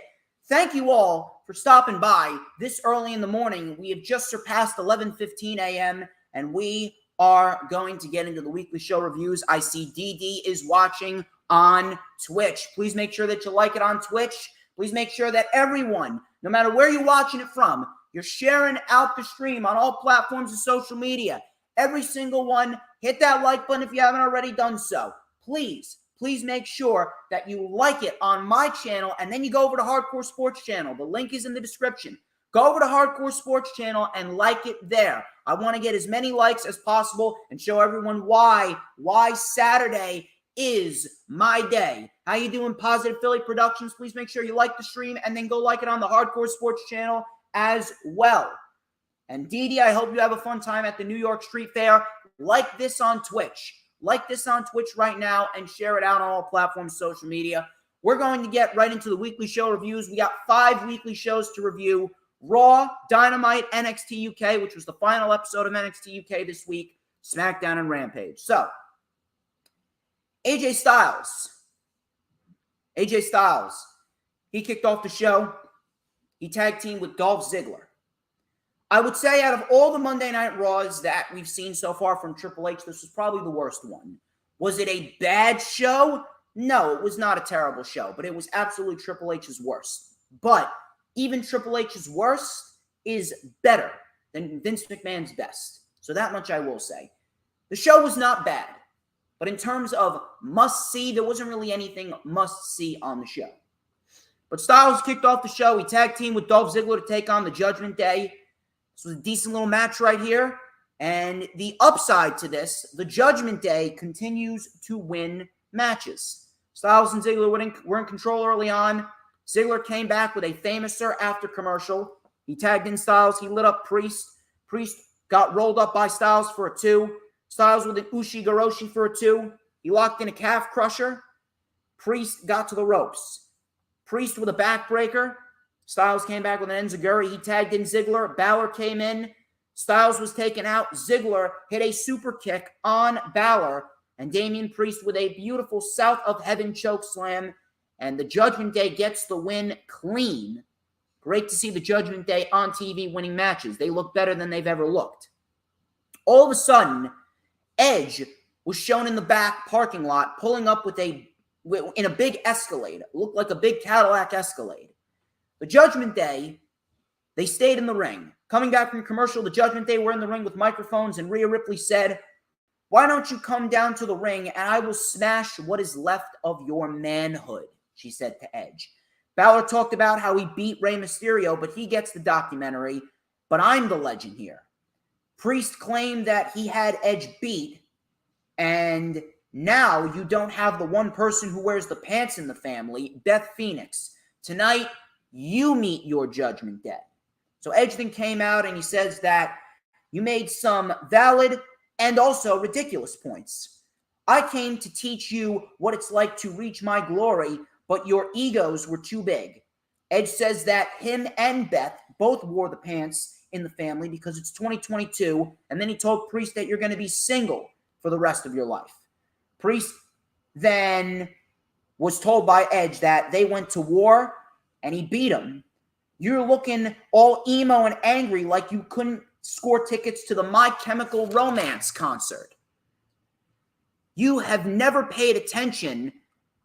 Thank you all for stopping by this early in the morning. We have just surpassed 11:15 a.m., and we are going to get into the weekly show reviews. I see DD is watching on Twitch. Please make sure that you like it on Twitch. Please make sure that everyone, no matter where you're watching it from, you're sharing out the stream on all platforms of social media. Every single one, hit that like button if you haven't already done so. Please make sure that you like it on my channel, and then you go over to Hardcore Sports Channel. The link is in the description. Go over to Hardcore Sports Channel and like it there. I want to get as many likes as possible and show everyone why Saturday is my day. How you doing, Positive Philly Productions? Please make sure you like the stream and then go like it on the Hardcore Sports Channel as well. And Dee, I hope you have a fun time at the New York Street Fair. Like this on Twitch. Like this on Twitch right now and share it out on all platforms, social media. We're going to get right into the weekly show reviews. We got 5 weekly shows to review. Raw, Dynamite, NXT UK, which was the final episode of NXT UK this week, SmackDown, and Rampage. So, AJ Styles, he kicked off the show. He tag teamed with Dolph Ziggler. I would say out of all the Monday Night Raws that we've seen so far from Triple H, this was probably the worst one. Was it a bad show? No, it was not a terrible show, but it was absolutely Triple H's worst. But even Triple H's worst is better than Vince McMahon's best. So that much I will say. The show was not bad, but in terms of must-see, there wasn't really anything must-see on the show. But Styles kicked off the show. He tag teamed with Dolph Ziggler to take on the Judgment Day. This was a decent little match right here. And the upside to this, the Judgment Day continues to win matches. Styles and Ziggler were in control early on. Ziggler came back with a Famouser after commercial. He tagged in Styles. He lit up Priest. Priest got rolled up by Styles for a 2. Styles with an Ushi-Goroshi for a 2. He locked in a calf crusher. Priest got to the ropes. Priest with a backbreaker. Styles came back with an Enziguri. He tagged in Ziggler. Balor came in. Styles was taken out. Ziggler hit a super kick on Balor. And Damian Priest with a beautiful South of Heaven choke slam. And the Judgment Day gets the win clean. Great to see the Judgment Day on TV winning matches. They look better than they've ever looked. All of a sudden, Edge was shown in the back parking lot, pulling up in a big Escalade. It looked like a big Cadillac Escalade. The Judgment Day, they stayed in the ring. Coming back from commercial, the Judgment Day were in the ring with microphones, and Rhea Ripley said, "Why don't you come down to the ring and I will smash what is left of your manhood," she said to Edge. Balor talked about how he beat Rey Mysterio, but he gets the documentary. But I'm the legend here. Priest claimed that he had Edge beat, and now you don't have the one person who wears the pants in the family, Beth Phoenix. Tonight, you meet your Judgment Day. So Edge then came out and he says that you made some valid and also ridiculous points. I came to teach you what it's like to reach my glory, but your egos were too big. Edge says that him and Beth both wore the pants in the family because it's 2022, and then he told Priest that you're going to be single for the rest of your life. Priest then was told by Edge that they went to war and he beat him. You're looking all emo and angry like you couldn't score tickets to the My Chemical Romance concert. You have never paid attention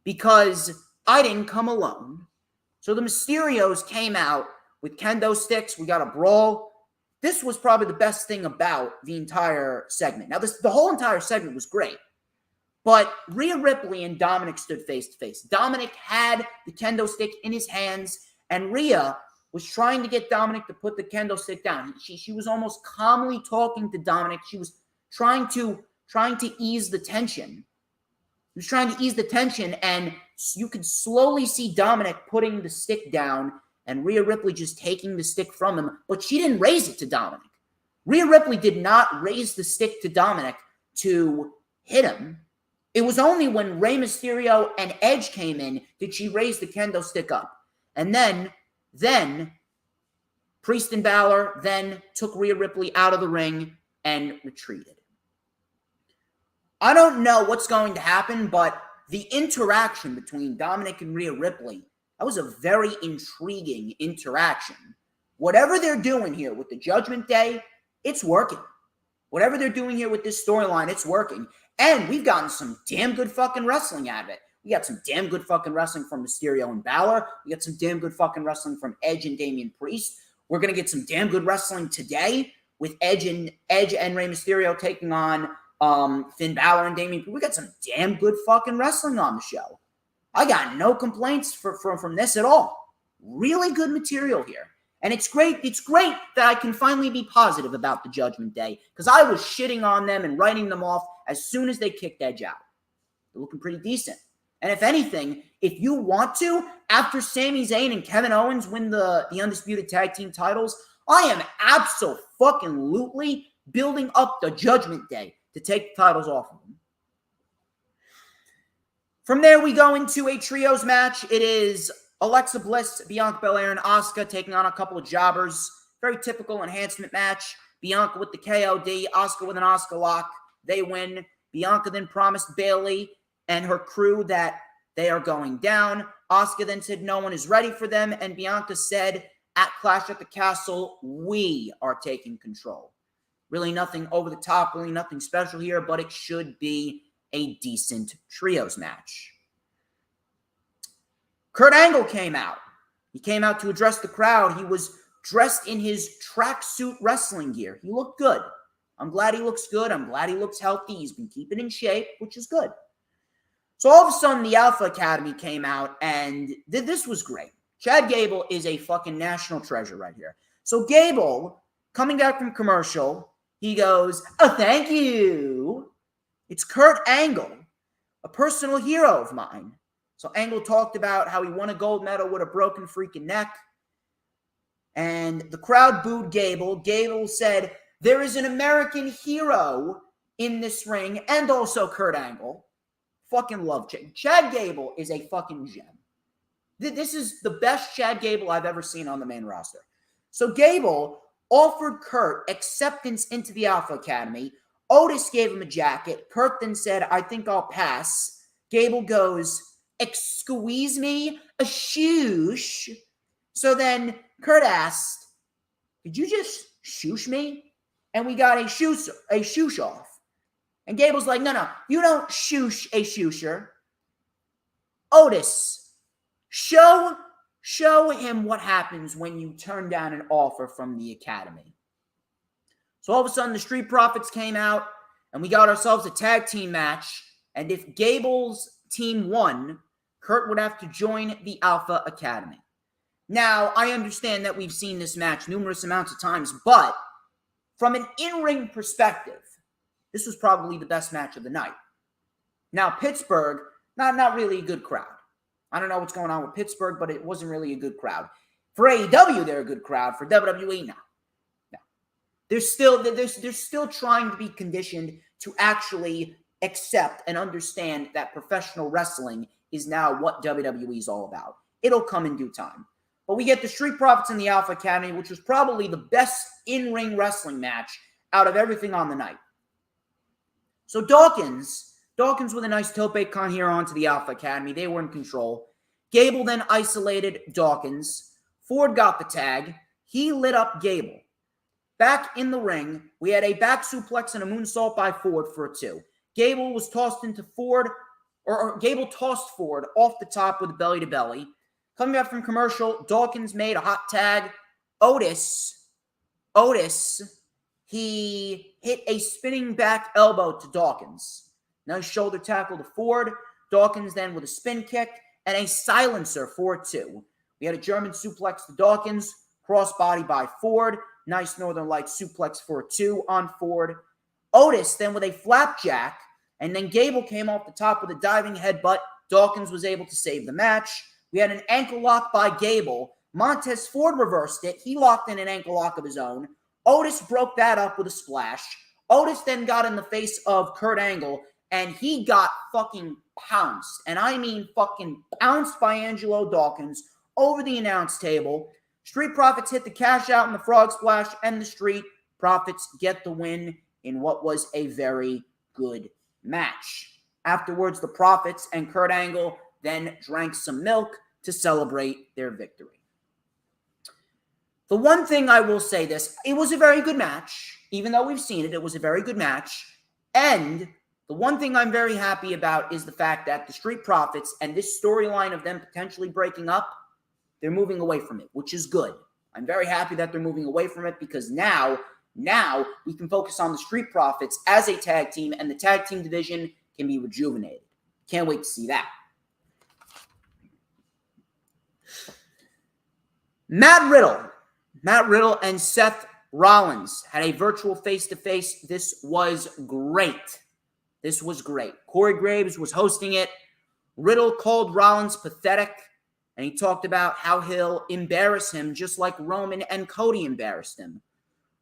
because I didn't come alone. So the Mysterios came out with kendo sticks. We got a brawl. This was probably the best thing about the entire segment. Now, the whole entire segment was great. But Rhea Ripley and Dominic stood face to face. Dominic had the kendo stick in his hands, and Rhea was trying to get Dominic to put the kendo stick down. She was almost calmly talking to Dominic. She was trying to ease the tension. He was trying to ease the tension, and you could slowly see Dominic putting the stick down and Rhea Ripley just taking the stick from him, but she didn't raise it to Dominic. Rhea Ripley did not raise the stick to Dominic to hit him. It was only when Rey Mysterio and Edge came in did she raise the kendo stick up. And then Priest and Balor then took Rhea Ripley out of the ring and retreated. I don't know what's going to happen, but the interaction between Dominic and Rhea Ripley, that was a very intriguing interaction. Whatever they're doing here with the Judgment Day, it's working. Whatever they're doing here with this storyline, it's working. And we've gotten some damn good fucking wrestling out of it. We got some damn good fucking wrestling from Mysterio and Balor. We got some damn good fucking wrestling from Edge and Damian Priest. We're going to get some damn good wrestling today with Edge and Rey Mysterio taking on Finn Balor and Damian Priest. We got some damn good fucking wrestling on the show. I got no complaints from this at all. Really good material here. And it's great that I can finally be positive about the Judgment Day, because I was shitting on them and writing them off as soon as they kicked Edge out. They're looking pretty decent. And if anything, if you want to, after Sami Zayn and Kevin Owens win the Undisputed Tag Team titles, I am absolutely building up the Judgment Day to take the titles off of them. From there, we go into a trios match. It is Alexa Bliss, Bianca Belair, and Asuka taking on a couple of jobbers. Very typical enhancement match. Bianca with the KOD, Asuka with an Asuka lock. They win. Bianca then promised Bayley and her crew that they are going down. Asuka then said no one is ready for them, and Bianca said at Clash at the Castle, we are taking control. Really nothing over the top, really nothing special here, but it should be a decent trios match. Kurt Angle came out. He came out to address the crowd. He was dressed in his tracksuit wrestling gear. He looked good. I'm glad he looks good. I'm glad he looks healthy. He's been keeping in shape, which is good. So all of a sudden, the Alpha Academy came out, and this was great. Chad Gable is a fucking national treasure right here. So Gable, coming back from commercial, he goes, "Oh, thank you. It's Kurt Angle, a personal hero of mine." So Angle talked about how he won a gold medal with a broken freaking neck. And the crowd booed Gable. Gable said, "There is an American hero in this ring," and also Kurt Angle. Fucking love Chad. Chad Gable is a fucking gem. This is the best Chad Gable I've ever seen on the main roster. So Gable offered Kurt acceptance into the Alpha Academy. Otis gave him a jacket. Kurt then said, "I think I'll pass." Gable goes, "Excuse me? A shoosh?" So then Kurt asked, "Did you just shoosh me?" and we got a shoosh off. And Gable's like, no, you don't shoosh a shoosher. Otis, show him what happens when you turn down an offer from the Academy. So all of a sudden, the Street Profits came out, and we got ourselves a tag team match. And if Gable's team won, Kurt would have to join the Alpha Academy. Now, I understand that we've seen this match numerous amounts of times, but from an in-ring perspective, this was probably the best match of the night. Now, Pittsburgh, not really a good crowd. I don't know what's going on with Pittsburgh, but it wasn't really a good crowd. For AEW, they're a good crowd. For WWE, no. They're still trying to be conditioned to actually accept and understand that professional wrestling is now what WWE is all about. It'll come in due time. But we get the Street Profits in the Alpha Academy, which was probably the best in-ring wrestling match out of everything on the night. So Dawkins with a nice tope con here onto the Alpha Academy. They were in control. Gable then isolated Dawkins. Ford got the tag. He lit up Gable. Back in the ring, we had a back suplex and a moonsault by Ford for a 2. Gable was tossed into Ford, or Gable tossed Ford off the top with a belly-to-belly. Coming back from commercial, Dawkins made a hot tag. Otis, he hit a spinning back elbow to Dawkins. Nice shoulder tackle to Ford. Dawkins then with a spin kick and a silencer for 2. We had a German suplex to Dawkins, crossbody by Ford. Nice Northern Lights suplex for 2 on Ford. Otis then with a flapjack, and then Gable came off the top with a diving headbutt. Dawkins was able to save the match. We had an ankle lock by Gable. Montez Ford reversed it. He locked in an ankle lock of his own. Otis broke that up with a splash. Otis then got in the face of Kurt Angle, and he got fucking pounced. And I mean fucking pounced by Angelo Dawkins over the announce table. Street Profits hit the cash out in the frog splash, and the Street Profits get the win in what was a very good match. Afterwards, the Profits and Kurt Angle then drank some milk to celebrate their victory. The one thing I will say it was a very good match. Even though we've seen it, it was a very good match. And the one thing I'm very happy about is the fact that the Street Profits and this storyline of them potentially breaking up, they're moving away from it, which is good. I'm very happy that they're moving away from it because now we can focus on the Street Profits as a tag team, and the tag team division can be rejuvenated. Can't wait to see that. Matt Riddle and Seth Rollins had a virtual face-to-face. This was great. Corey Graves was hosting it. Riddle called Rollins pathetic, and he talked about how he'll embarrass him just like Roman and Cody embarrassed him.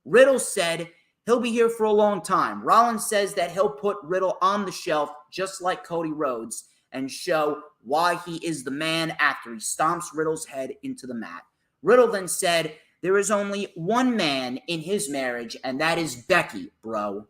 Riddle said he'll be here for a long time. Rollins says that he'll put Riddle on the shelf just like Cody Rhodes and show why he is the man after he stomps Riddle's head into the mat. Riddle then said, there is only one man in his marriage, and that is Becky, bro.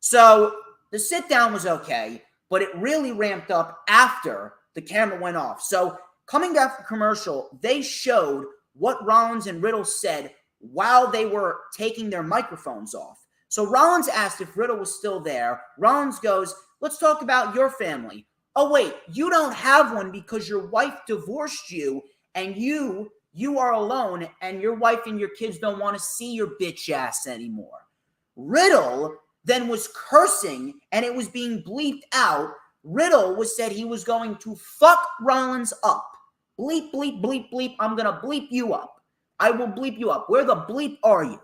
So the sit-down was okay, but it really ramped up after the camera went off. So coming back from commercial, they showed what Rollins and Riddle said while they were taking their microphones off. So Rollins asked if Riddle was still there. Rollins goes, let's talk about your family. Oh, wait, you don't have one because your wife divorced you, and you are alone, and your wife and your kids don't want to see your bitch ass anymore. Riddle then was cursing, and it was being bleeped out. Riddle said he was going to fuck Rollins up. Bleep, bleep, bleep, bleep. I'm going to bleep you up. I will bleep you up. Where the bleep are you?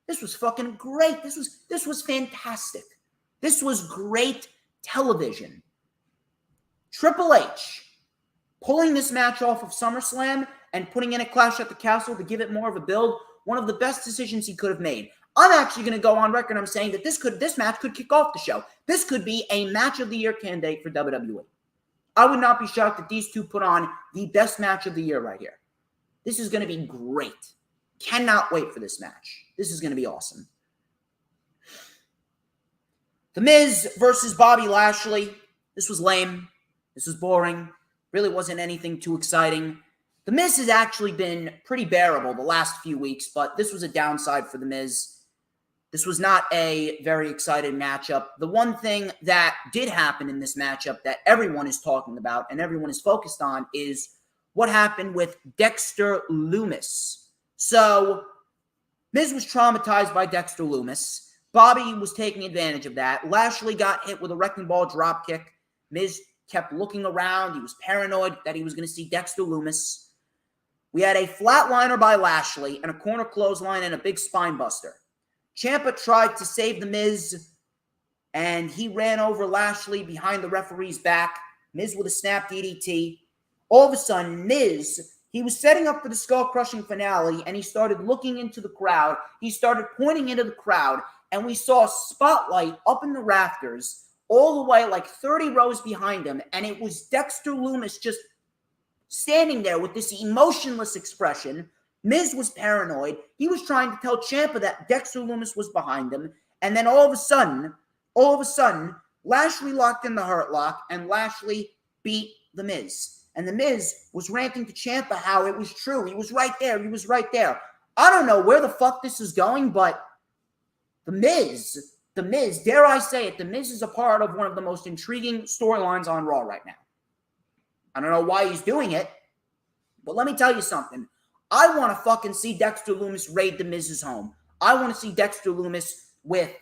This was fucking great. This was fantastic. This was great television. Triple H pulling this match off of SummerSlam and putting in a Clash at the Castle to give it more of a build, one of the best decisions he could have made. I'm actually going to go on record. I'm saying that this match could kick off the show. This could be a match of the year candidate for WWE. I would not be shocked if these two put on the best match of the year right here. This is going to be great. Cannot wait for this match. This is going to be awesome. The Miz versus Bobby Lashley. This was lame. This was boring. Really wasn't anything too exciting. The Miz has actually been pretty bearable the last few weeks, but this was a downside for The Miz. This was not a very exciting matchup. The one thing that did happen in this matchup that everyone is talking about and everyone is focused on is what happened with Dexter Lumis. So, Miz was traumatized by Dexter Lumis. Bobby was taking advantage of that. Lashley got hit with a wrecking ball dropkick. Miz kept looking around. He was paranoid that he was going to see Dexter Lumis. We had a flatliner by Lashley and a corner clothesline and a big spine buster. Ciampa tried to save The Miz, and he ran over Lashley behind the referee's back. Miz with a snap DDT. All of a sudden, Miz, he was setting up for the skull-crushing finale, and he started looking into the crowd. He started pointing into the crowd, and we saw a spotlight up in the rafters all the way like 30 rows behind him, and it was Dexter Lumis just standing there with this emotionless expression. Miz was paranoid. He was trying to tell Ciampa that Dexter Lumis was behind him. And then all of a sudden, Lashley locked in the Hurt Lock, and Lashley beat The Miz. And The Miz was ranting to Ciampa how it was true. He was right there. He was right there. I don't know where the fuck this is going, but The Miz, dare I say it, The Miz is a part of one of the most intriguing storylines on Raw right now. I don't know why he's doing it, but let me tell you something. I want to fucking see Dexter Lumis raid The Miz's home. I want to see Dexter Lumis with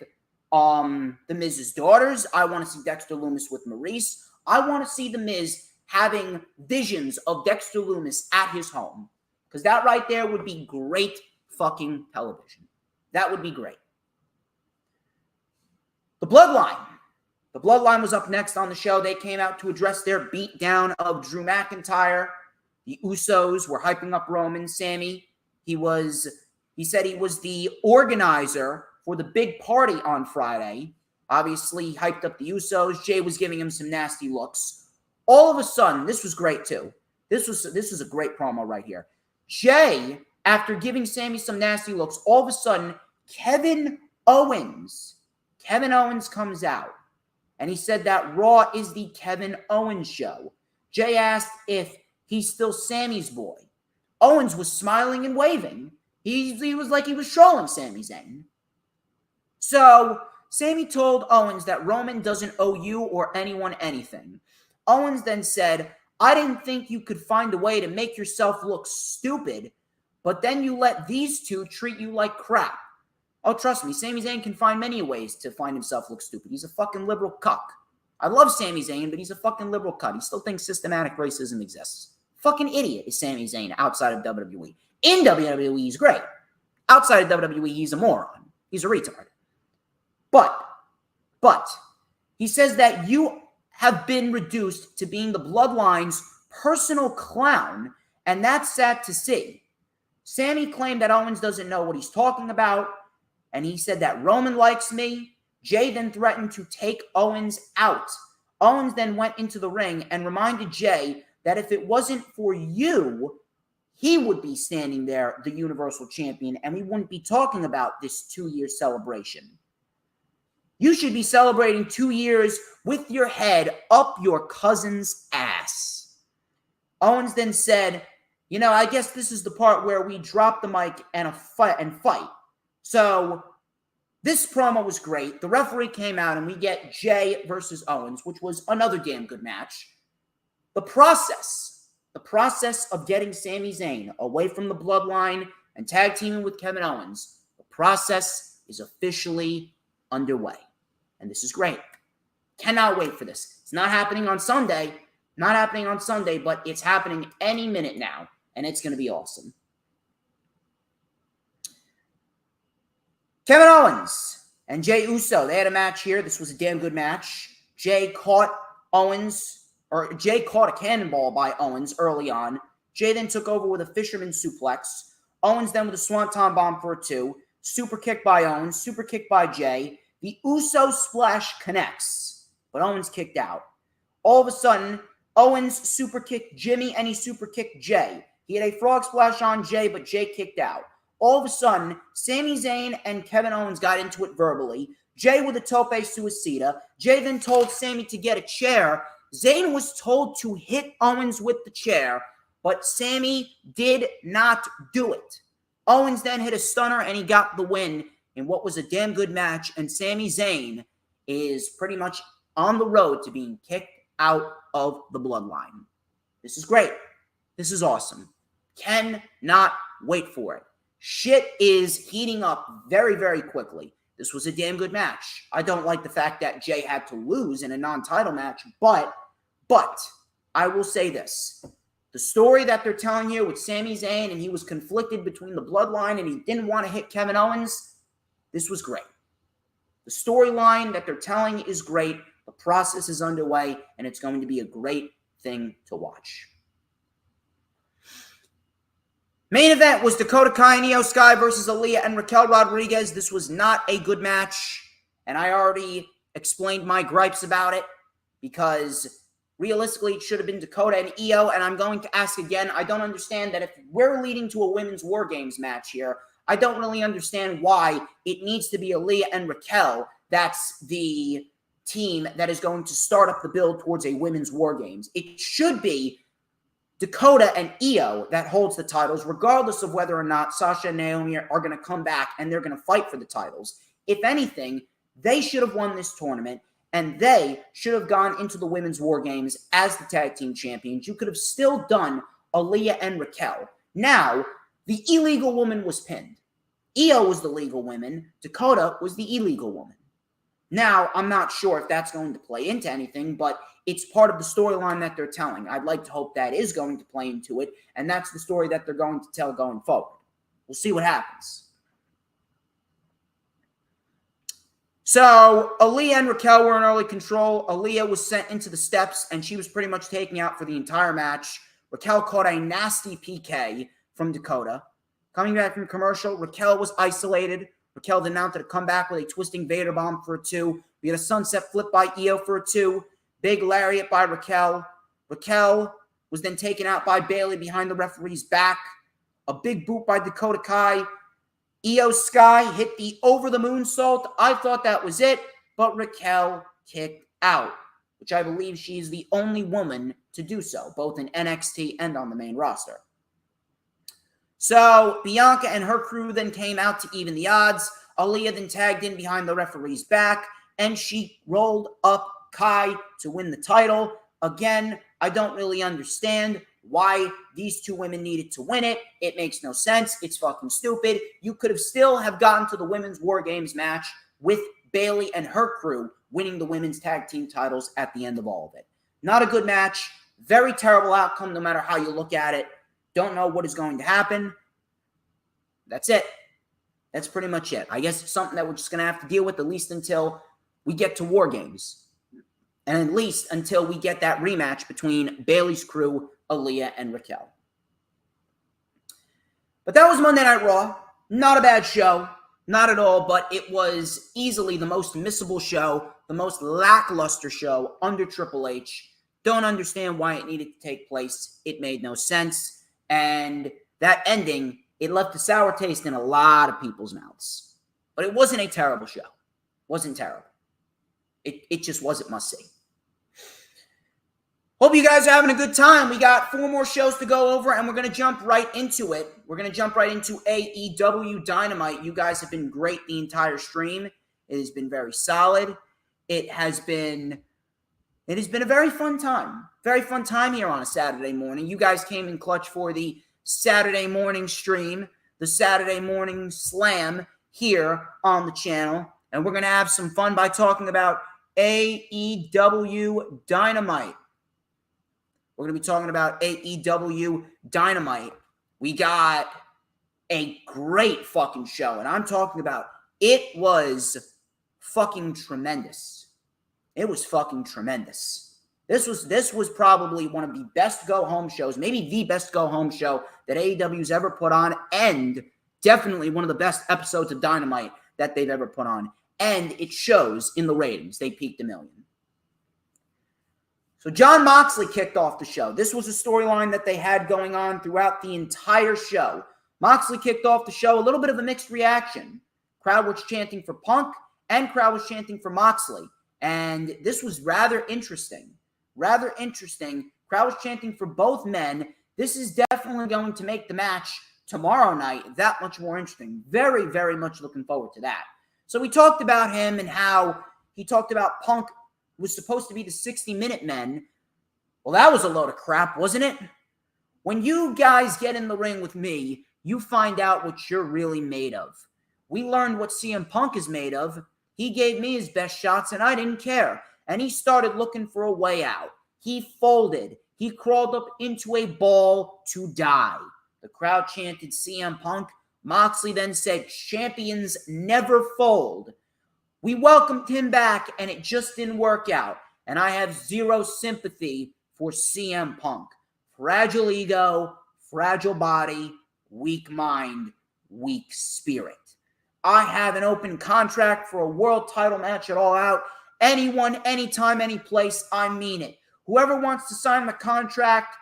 The Miz's daughters. I want to see Dexter Lumis with Maurice. I want to see The Miz having visions of Dexter Lumis at his home. Because that right there would be great fucking television. That would be great. The Bloodline. The Bloodline was up next on the show. They came out to address their beatdown of Drew McIntyre. The Usos were hyping up Roman. Sammy, he said he was the organizer for the big party on Friday. Obviously, he hyped up the Usos. Jay was giving him some nasty looks. All of a sudden, this was great too. This was a great promo right here. Jay, after giving Sammy some nasty looks, all of a sudden, Kevin Owens comes out. And he said that Raw is the Kevin Owens show. Jay asked if he's still Sammy's boy. Owens was smiling and waving. He was like he was trolling Sami Zayn. So, Sammy told Owens that Roman doesn't owe you or anyone anything. Owens then said, I didn't think you could find a way to make yourself look stupid, but then you let these two treat you like crap. Oh, trust me, Sami Zayn can find many ways to find himself look stupid. He's a fucking liberal cuck. I love Sami Zayn, but he's a fucking liberal cunt. He still thinks systematic racism exists. Fucking idiot is Sami Zayn outside of WWE. In WWE, he's great. Outside of WWE, he's a moron. He's a retard. But, he says that you have been reduced to being the Bloodline's personal clown, and that's sad to see. Sammy claimed that Owens doesn't know what he's talking about, and he said that Roman likes me. Jay then threatened to take Owens out. Owens then went into the ring and reminded Jay that if it wasn't for you, he would be standing there, the Universal Champion, and we wouldn't be talking about this 2-year celebration. You should be celebrating 2 years with your head up your cousin's ass. Owens then said, I guess this is the part where we drop the mic and fight. So, this promo was great. The referee came out and we get Jay versus Owens, which was another damn good match. The process of getting Sami Zayn away from the Bloodline and tag teaming with Kevin Owens, the process is officially underway. And this is great. Cannot wait for this. It's not happening on Sunday. But it's happening any minute now. And it's going to be awesome. Kevin Owens and Jey Uso, they had a match here. This was a damn good match. Jay caught a cannonball by Owens early on. Jay then took over with a fisherman suplex. Owens then with a swanton bomb for a 2. Super kick by Owens. Super kick by Jay. The Uso splash connects, but Owens kicked out. All of a sudden, Owens super kicked Jimmy and he super kicked Jay. He had a frog splash on Jay, but Jay kicked out. All of a sudden, Sami Zayn and Kevin Owens got into it verbally. Jay with a tope suicida. Jay then told Sami to get a chair. Zayn was told to hit Owens with the chair. but Sami did not do it. Owens then hit a stunner, and he got the win in what was a damn good match, and Sami Zayn is pretty much on the road to being kicked out of the bloodline. This is great. This is awesome. Cannot wait for it. Shit is heating up very, very quickly. This was a damn good match. I don't like the fact that Jay had to lose in a non-title match, but I will say this. The story that they're telling here with Sami Zayn, and he was conflicted between the bloodline and he didn't want to hit Kevin Owens, this was great. The storyline that they're telling is great. The process is underway, and it's going to be a great thing to watch. Main event was Dakota Kai and Io Sky versus Aaliyah and Raquel Rodriguez. This was not a good match, and I already explained my gripes about it because realistically it should have been Dakota and Io, and I'm going to ask again, I don't understand that if we're leading to a women's War Games match here, I don't really understand why it needs to be Aaliyah and Raquel. That's the team that is going to start up the build towards a women's War Games. It should be Dakota and Io that holds the titles, regardless of whether or not Sasha and Naomi are going to come back and they're going to fight for the titles. If anything, they should have won this tournament, and they should have gone into the Women's War Games as the tag team champions. You could have still done Aaliyah and Raquel. Now, the illegal woman was pinned. Io was the legal woman. Dakota was the illegal woman. Now, I'm not sure if that's going to play into anything, but it's part of the storyline that they're telling. I'd like to hope that is going to play into it, and that's the story that they're going to tell going forward. We'll see what happens. So, Aaliyah and Raquel were in early control. Aaliyah was sent into the steps, and she was pretty much taken out for the entire match. Raquel caught a nasty PK from Dakota. Coming back from commercial, Raquel was isolated. Raquel then mounted a comeback with a twisting Vader bomb for a 2. We had a sunset flip by Io for a 2. Big lariat by Raquel. Raquel was then taken out by Bayley behind the referee's back. A big boot by Dakota Kai. Io Sky hit the over-the-moonsault. I thought that was it, but Raquel kicked out, which I believe she's the only woman to do so, both in NXT and on the main roster. So, Bianca and her crew then came out to even the odds. Aaliyah then tagged in behind the referee's back, and she rolled up Kai to win the title. Again, I don't really understand why these two women needed to win it. It makes no sense. It's fucking stupid. You could have still have gotten to the Women's War Games match with Bayley and her crew winning the women's tag team titles at the end of all of it. Not a good match. Very terrible outcome no matter how you look at it. Don't know what is going to happen. That's it. That's pretty much it. I guess it's something that we're just going to have to deal with at least until we get to War Games. And at least until we get that rematch between Bayley's crew, Aaliyah, and Raquel. But that was Monday Night Raw. Not a bad show. Not at all, but it was easily the most missable show, the most lackluster show under Triple H. Don't understand why it needed to take place. It made no sense. And that ending, it left a sour taste in a lot of people's mouths. But it wasn't a terrible show. It wasn't terrible. It just wasn't must-see. Hope you guys are having a good time. We got 4 more shows to go over, and we're going to jump right into it. We're going to jump right into AEW Dynamite. You guys have been great the entire stream. It has been very solid. It has been a very fun time. Very fun time here on a Saturday morning. You guys came in clutch for the Saturday morning stream, the Saturday morning slam here on the channel. And we're going to have some fun by talking about AEW Dynamite. We're going to be talking about AEW Dynamite. We got a great fucking show. And I'm talking about it was fucking tremendous. It was fucking tremendous. This was probably one of the best go-home shows, maybe the best go-home show that AEW's ever put on, and definitely one of the best episodes of Dynamite that they've ever put on. And it shows in the ratings. They peaked 1 million. So Jon Moxley kicked off the show. This was a storyline that they had going on throughout the entire show. Moxley kicked off the show, a little bit of a mixed reaction. Crowd was chanting for Punk, and crowd was chanting for Moxley. And this was rather interesting. Crowd was chanting for both men. This is definitely going to make the match tomorrow night that much more interesting. Very, very much looking forward to that. So we talked about him and how he talked about Punk was supposed to be the 60-minute men. Well, that was a load of crap, wasn't it? When you guys get in the ring with me, you find out what you're really made of. We learned what CM Punk is made of. He gave me his best shots, and I didn't care. And he started looking for a way out. He folded. He crawled up into a ball to die. The crowd chanted CM Punk. Moxley then said, champions never fold. We welcomed him back, and it just didn't work out. And I have zero sympathy for CM Punk. Fragile ego, fragile body, weak mind, weak spirit. I have an open contract for a world title match at All Out. Anyone, anytime, any place, I mean it. Whoever wants to sign the contract,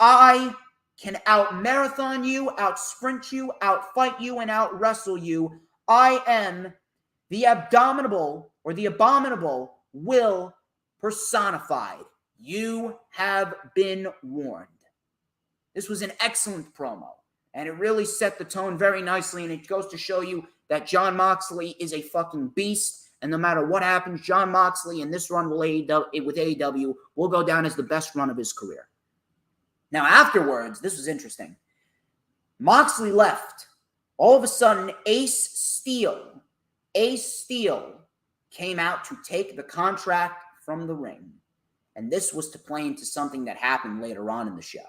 I can out-marathon you, out-sprint you, out-fight you, and out-wrestle you. I am the abominable will personified. You have been warned. This was an excellent promo, and it really set the tone very nicely, and it goes to show you that Jon Moxley is a fucking beast, and no matter what happens, Jon Moxley in this run with AEW will go down as the best run of his career. Now, afterwards, this was interesting. Moxley left. All of a sudden, Ace Steel came out to take the contract from the ring. And this was to play into something that happened later on in the show.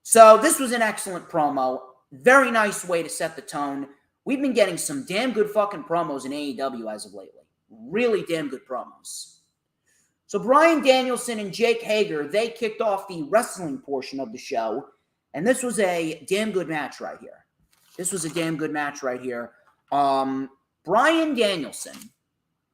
So this was an excellent promo. Very nice way to set the tone. We've been getting some damn good fucking promos in AEW as of lately. Really damn good promos. So Bryan Danielson and Jake Hager, they kicked off the wrestling portion of the show. And this was a damn good match right here. Bryan Danielson.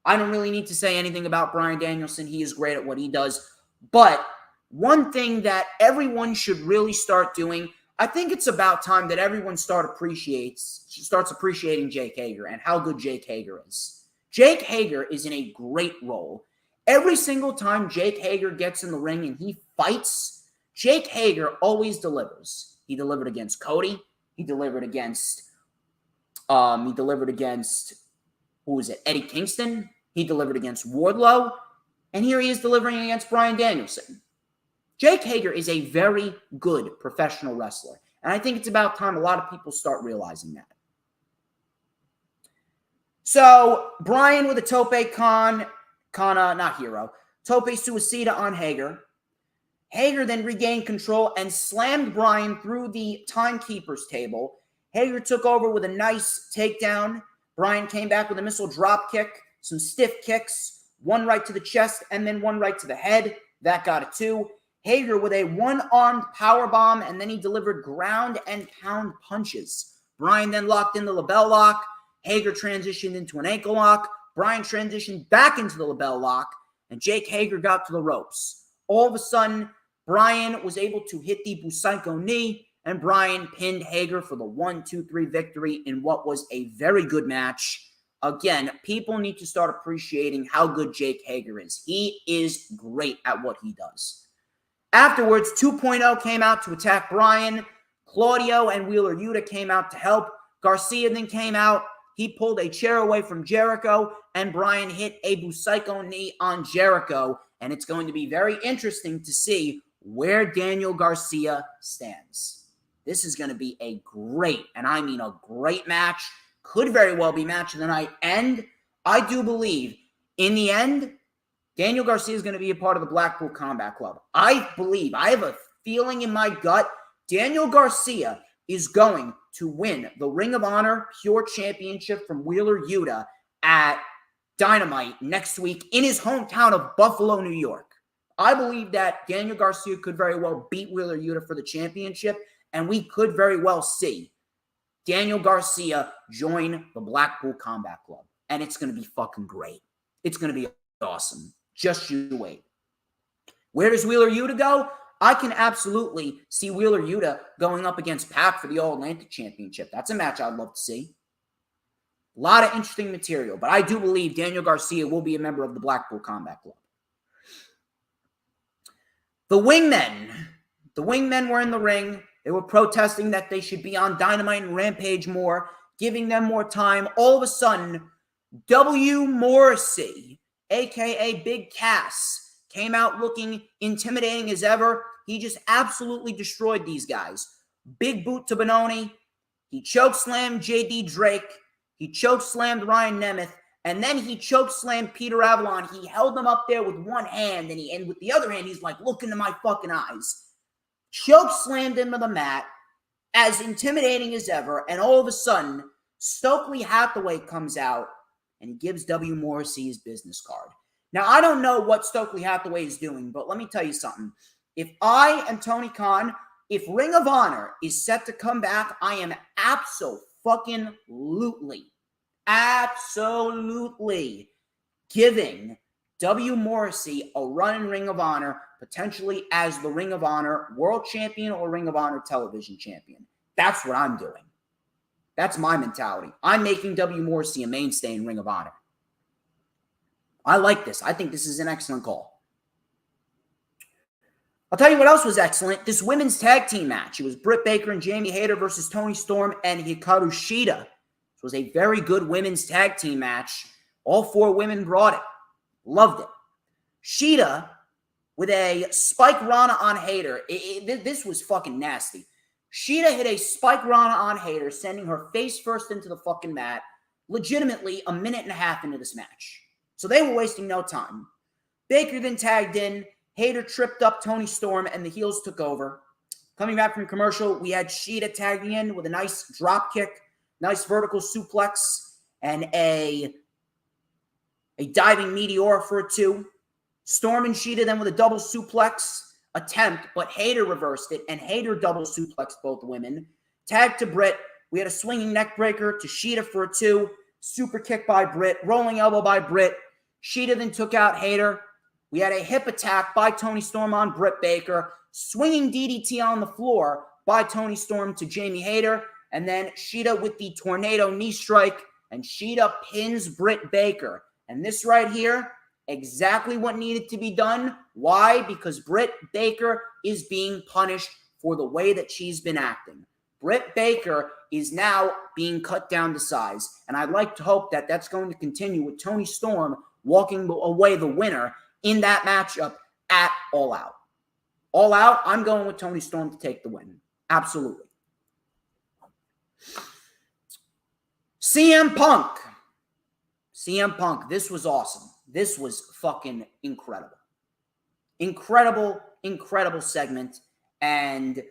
I don't really need to say anything about Bryan Danielson. He is great at what he does. But one thing that everyone should really start doing, I think it's about time that everyone starts appreciating Jake Hager and how good Jake Hager is. Jake Hager is in a great role. Every single time Jake Hager gets in the ring and he fights, Jake Hager always delivers. He delivered against Cody. He delivered against Eddie Kingston. He delivered against Wardlow. And here he is delivering against Bryan Danielson. Jake Hager is a very good professional wrestler. And I think it's about time a lot of people start realizing that. So, Bryan with a tope tope suicida on Hager. Hager then regained control and slammed Bryan through the timekeeper's table. Hager took over with a nice takedown. Bryan came back with a missile drop kick, some stiff kicks, one right to the chest and then one right to the head. That got a 2. Hager with a one-armed powerbomb, and then he delivered ground and pound punches. Bryan then locked in the label lock. Hager transitioned into an ankle lock. Bryan transitioned back into the label lock, and Jake Hager got to the ropes. All of a sudden, Bryan was able to hit the Busaiku knee, and Bryan pinned Hager for the 1-2-3 victory in what was a very good match. Again, people need to start appreciating how good Jake Hager is. He is great at what he does. Afterwards, 2.0 came out to attack Bryan. Claudio and Wheeler Yuta came out to help. Garcia then came out. He pulled a chair away from Jericho, and Bryan hit a Busaiku knee on Jericho. And it's going to be very interesting to see where Daniel Garcia stands. This is going to be a great, and I mean a great match. Could very well be match of the night. And I do believe, in the end, Daniel Garcia is going to be a part of the Blackpool Combat Club. I have a feeling in my gut, Daniel Garcia is going to win the Ring of Honor Pure Championship from Wheeler Yuta at Dynamite next week in his hometown of Buffalo, New York. I believe that Daniel Garcia could very well beat Wheeler Yuta for the championship, and we could very well see Daniel Garcia join the Blackpool Combat Club. And it's going to be fucking great. It's going to be awesome. Just you wait. Where does Wheeler Yuta go? I can absolutely see Wheeler Yuta going up against Pac for the All-Atlantic Championship. That's a match I'd love to see. A lot of interesting material, but I do believe Daniel Garcia will be a member of the Blackpool Combat Club. The Wingmen, The wingmen were in the ring. They were protesting that they should be on Dynamite and Rampage more, giving them more time. All of a sudden, W. Morrissey, a.k.a. Big Cass, came out looking intimidating as ever. He just absolutely destroyed these guys. Big boot to Benoni. He chokeslammed J.D. Drake. He chokeslammed Ryan Nemeth. And then he chokeslammed Peter Avalon. He held him up there with one hand, and with the other hand, he's like, look into my fucking eyes. Chokeslammed him to the mat, as intimidating as ever, and all of a sudden, Stokely Hathaway comes out and gives W. Morrissey his business card. Now, I don't know what Stokely Hathaway is doing, but let me tell you something. If I am Tony Khan, if Ring of Honor is set to come back, I am absolutely giving W. Morrissey a run in Ring of Honor, potentially as the Ring of Honor World Champion or Ring of Honor Television Champion. That's what I'm doing. That's my mentality. I'm making W. Morrissey a mainstay in Ring of Honor. I like this. I think this is an excellent call. I'll tell you what else was excellent. This women's tag team match. It was Britt Baker and Jamie Hayter versus Toni Storm and Hikaru Shida. This was a very good women's tag team match. All four women brought it. Loved it. Shida with a Spike Rana on Hayter. This was fucking nasty. Shida hit a Spike Rana on Hayter, sending her face first into the fucking mat, legitimately a minute and a half into this match. So they were wasting no time. Baker then tagged in. Hayter tripped up Toni Storm, and the heels took over. Coming back from commercial, we had Shida tagging in with a nice drop kick, nice vertical suplex, and a diving meteor for a 2. Storm and Shida then with a double suplex attempt, but Hayter reversed it, and Hayter double suplexed both women. Tag to Britt. We had a swinging neck breaker to Shida for a 2. Super kick by Britt. Rolling elbow by Britt. Shida then took out Hayter. We had a hip attack by Toni Storm on Britt Baker. Swinging DDT on the floor by Toni Storm to Jamie Hayter. And then Shida with the tornado knee strike. And Shida pins Britt Baker. And this right here, exactly what needed to be done. Why? Because Britt Baker is being punished for the way that she's been acting. Britt Baker is now being cut down to size. And I'd like to hope that that's going to continue with Toni Storm walking away the winner in that matchup at All Out. All Out, I'm going with Toni Storm to take the win. Absolutely. CM Punk. CM Punk, this was awesome. This was fucking incredible. Incredible segment. And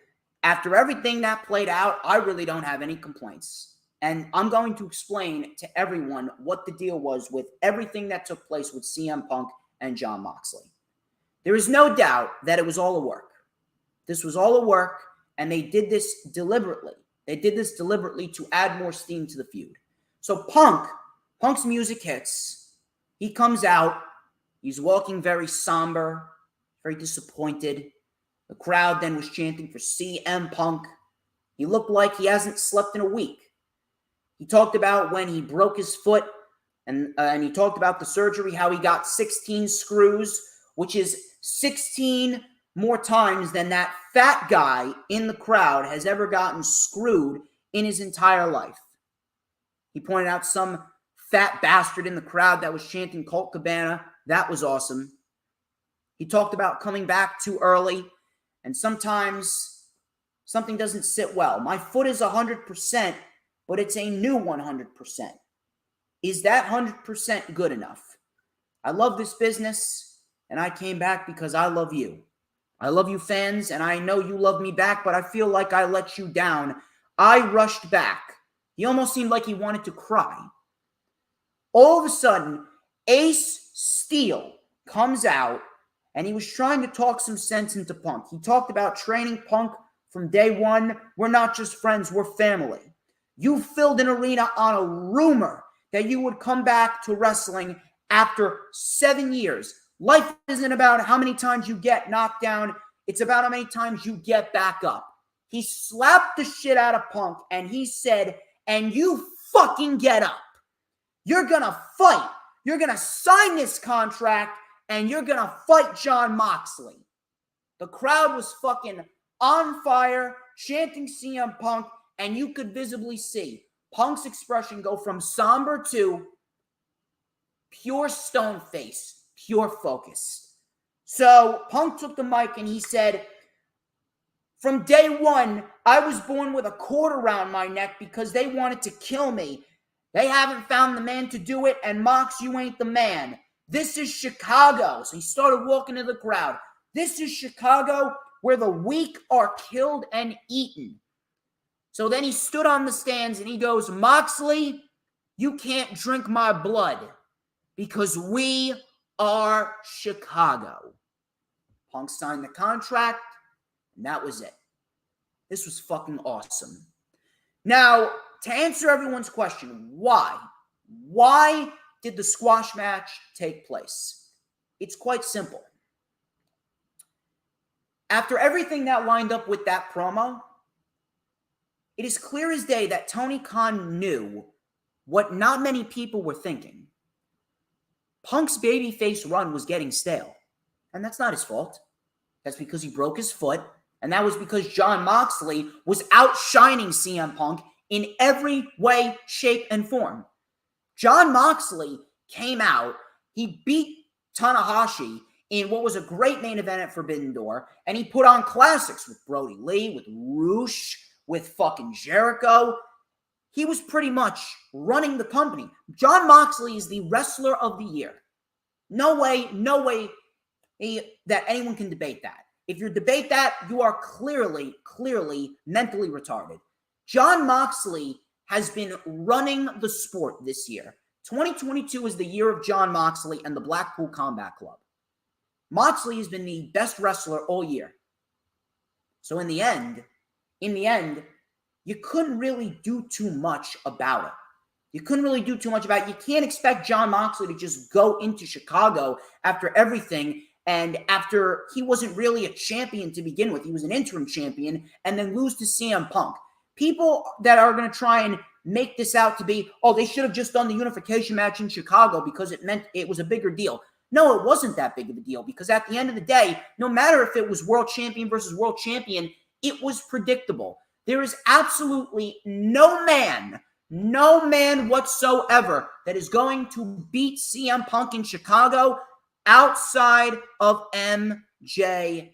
after everything that played out, I really don't have any complaints. And I'm going to explain to everyone what the deal was with everything that took place with CM Punk and Jon Moxley. There is no doubt that it was all a work. This was all a work, and they did this deliberately. They did this deliberately to add more steam to the feud. So Punk's music hits. He comes out. He's walking very somber, very disappointed. The crowd then was chanting for CM Punk. He looked like he hasn't slept in a week. He talked about when he broke his foot, and he talked about the surgery, how he got 16 screws, which is 16 more times than that fat guy in the crowd has ever gotten screwed in his entire life. He pointed out some fat bastard in the crowd that was chanting Colt Cabana. That was awesome. He talked about coming back too early, and sometimes something doesn't sit well. My foot is 100%, but it's a new 100%. Is that 100% good enough? I love this business, and I came back because I love you. I love you fans, and I know you love me back, but I feel like I let you down. I rushed back. He almost seemed like he wanted to cry. All of a sudden, Ace Steel comes out, and he was trying to talk some sense into Punk. He talked about training Punk from day one. We're not just friends, we're family. You filled an arena on a rumor that you would come back to wrestling after 7 years. Life isn't about how many times you get knocked down. It's about how many times you get back up. He slapped the shit out of Punk, and he said, and you fucking get up. You're going to fight. You're going to sign this contract, and you're going to fight Jon Moxley. The crowd was fucking on fire, chanting CM Punk, and you could visibly see Punk's expression go from somber to pure stone face, pure focus. So Punk took the mic and he said, from day one, I was born with a cord around my neck because they wanted to kill me. They haven't found the man to do it, and Mox, you ain't the man. This is Chicago. So he started walking to the crowd. This is Chicago, where the weak are killed and eaten. So then he stood on the stands and he goes, Moxley, you can't drink my blood because we are Chicago. Punk signed the contract, and that was it. This was fucking awesome. Now, to answer everyone's question, why? Why did the squash match take place? It's quite simple. After everything that lined up with that promo, it is clear as day that Tony Khan knew what not many people were thinking. Punk's babyface run was getting stale, and that's not his fault. That's because he broke his foot, and that was because Jon Moxley was outshining CM Punk in every way, shape, and form. Jon Moxley came out, he beat Tanahashi in what was a great main event at Forbidden Door, and he put on classics with Brody Lee, with Roosh, with fucking Jericho. He was pretty much running the company. Jon Moxley is the wrestler of the year. No way that anyone can debate that. If you debate that, you are clearly mentally retarded. Jon Moxley has been running the sport this year. 2022 is the year of Jon Moxley and the Blackpool Combat Club. Moxley has been the best wrestler all year. So in the end, you couldn't really do too much about it. You can't expect Jon Moxley to just go into Chicago after everything and after he wasn't really a champion to begin with. He was an interim champion and then lose to CM Punk. People that are going to try and make this out to be, oh, they should have just done the unification match in Chicago because it meant it was a bigger deal. No, it wasn't that big of a deal because at the end of the day, no matter if it was world champion versus world champion, it was predictable. There is absolutely no man whatsoever that is going to beat CM Punk in Chicago outside of MJF.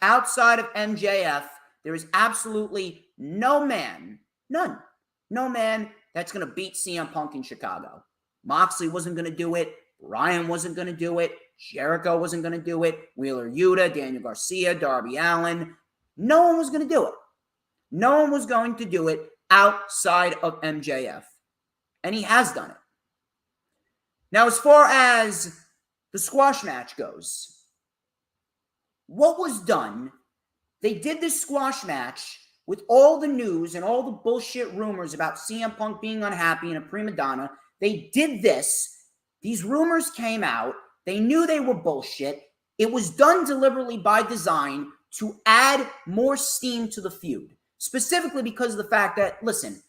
Outside of MJF, there is absolutely no man that's going to beat CM Punk in Chicago. Moxley wasn't going to do it. Ryan wasn't going to do it. Jericho wasn't going to do it. Wheeler Yuta, Daniel Garcia, Darby Allin. No one was going to do it. No one was going to do it outside of MJF. And he has done it. Now, as far as the squash match goes, what was done, they did this squash match with all the news and all the bullshit rumors about CM Punk being unhappy and a prima donna. They did this. These rumors came out. They knew they were bullshit. It was done deliberately by design to add more steam to the feud. Specifically because of the fact that, listen,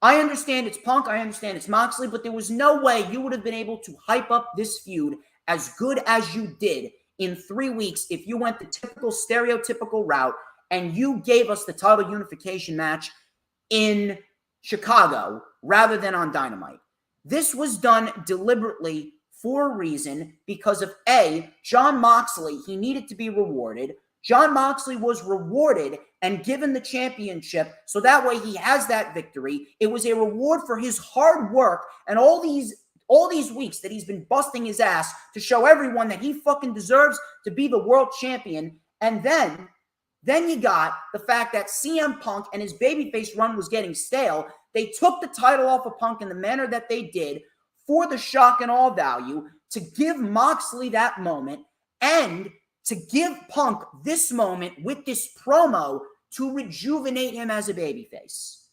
I understand it's Punk, I understand it's Moxley, but there was no way you would have been able to hype up this feud as good as you did in 3 weeks if you went the typical stereotypical route and you gave us the title unification match in Chicago rather than on Dynamite. This was done deliberately for a reason because of A, Jon Moxley, he needed to be rewarded. Jon Moxley was rewarded and given the championship, so that way he has that victory. It was a reward for his hard work and all these weeks that he's been busting his ass to show everyone that he fucking deserves to be the world champion. And then you got the fact that CM Punk and his babyface run was getting stale. They took the title off of Punk in the manner that they did for the shock and awe value to give Moxley that moment and to give Punk this moment with this promo to rejuvenate him as a babyface.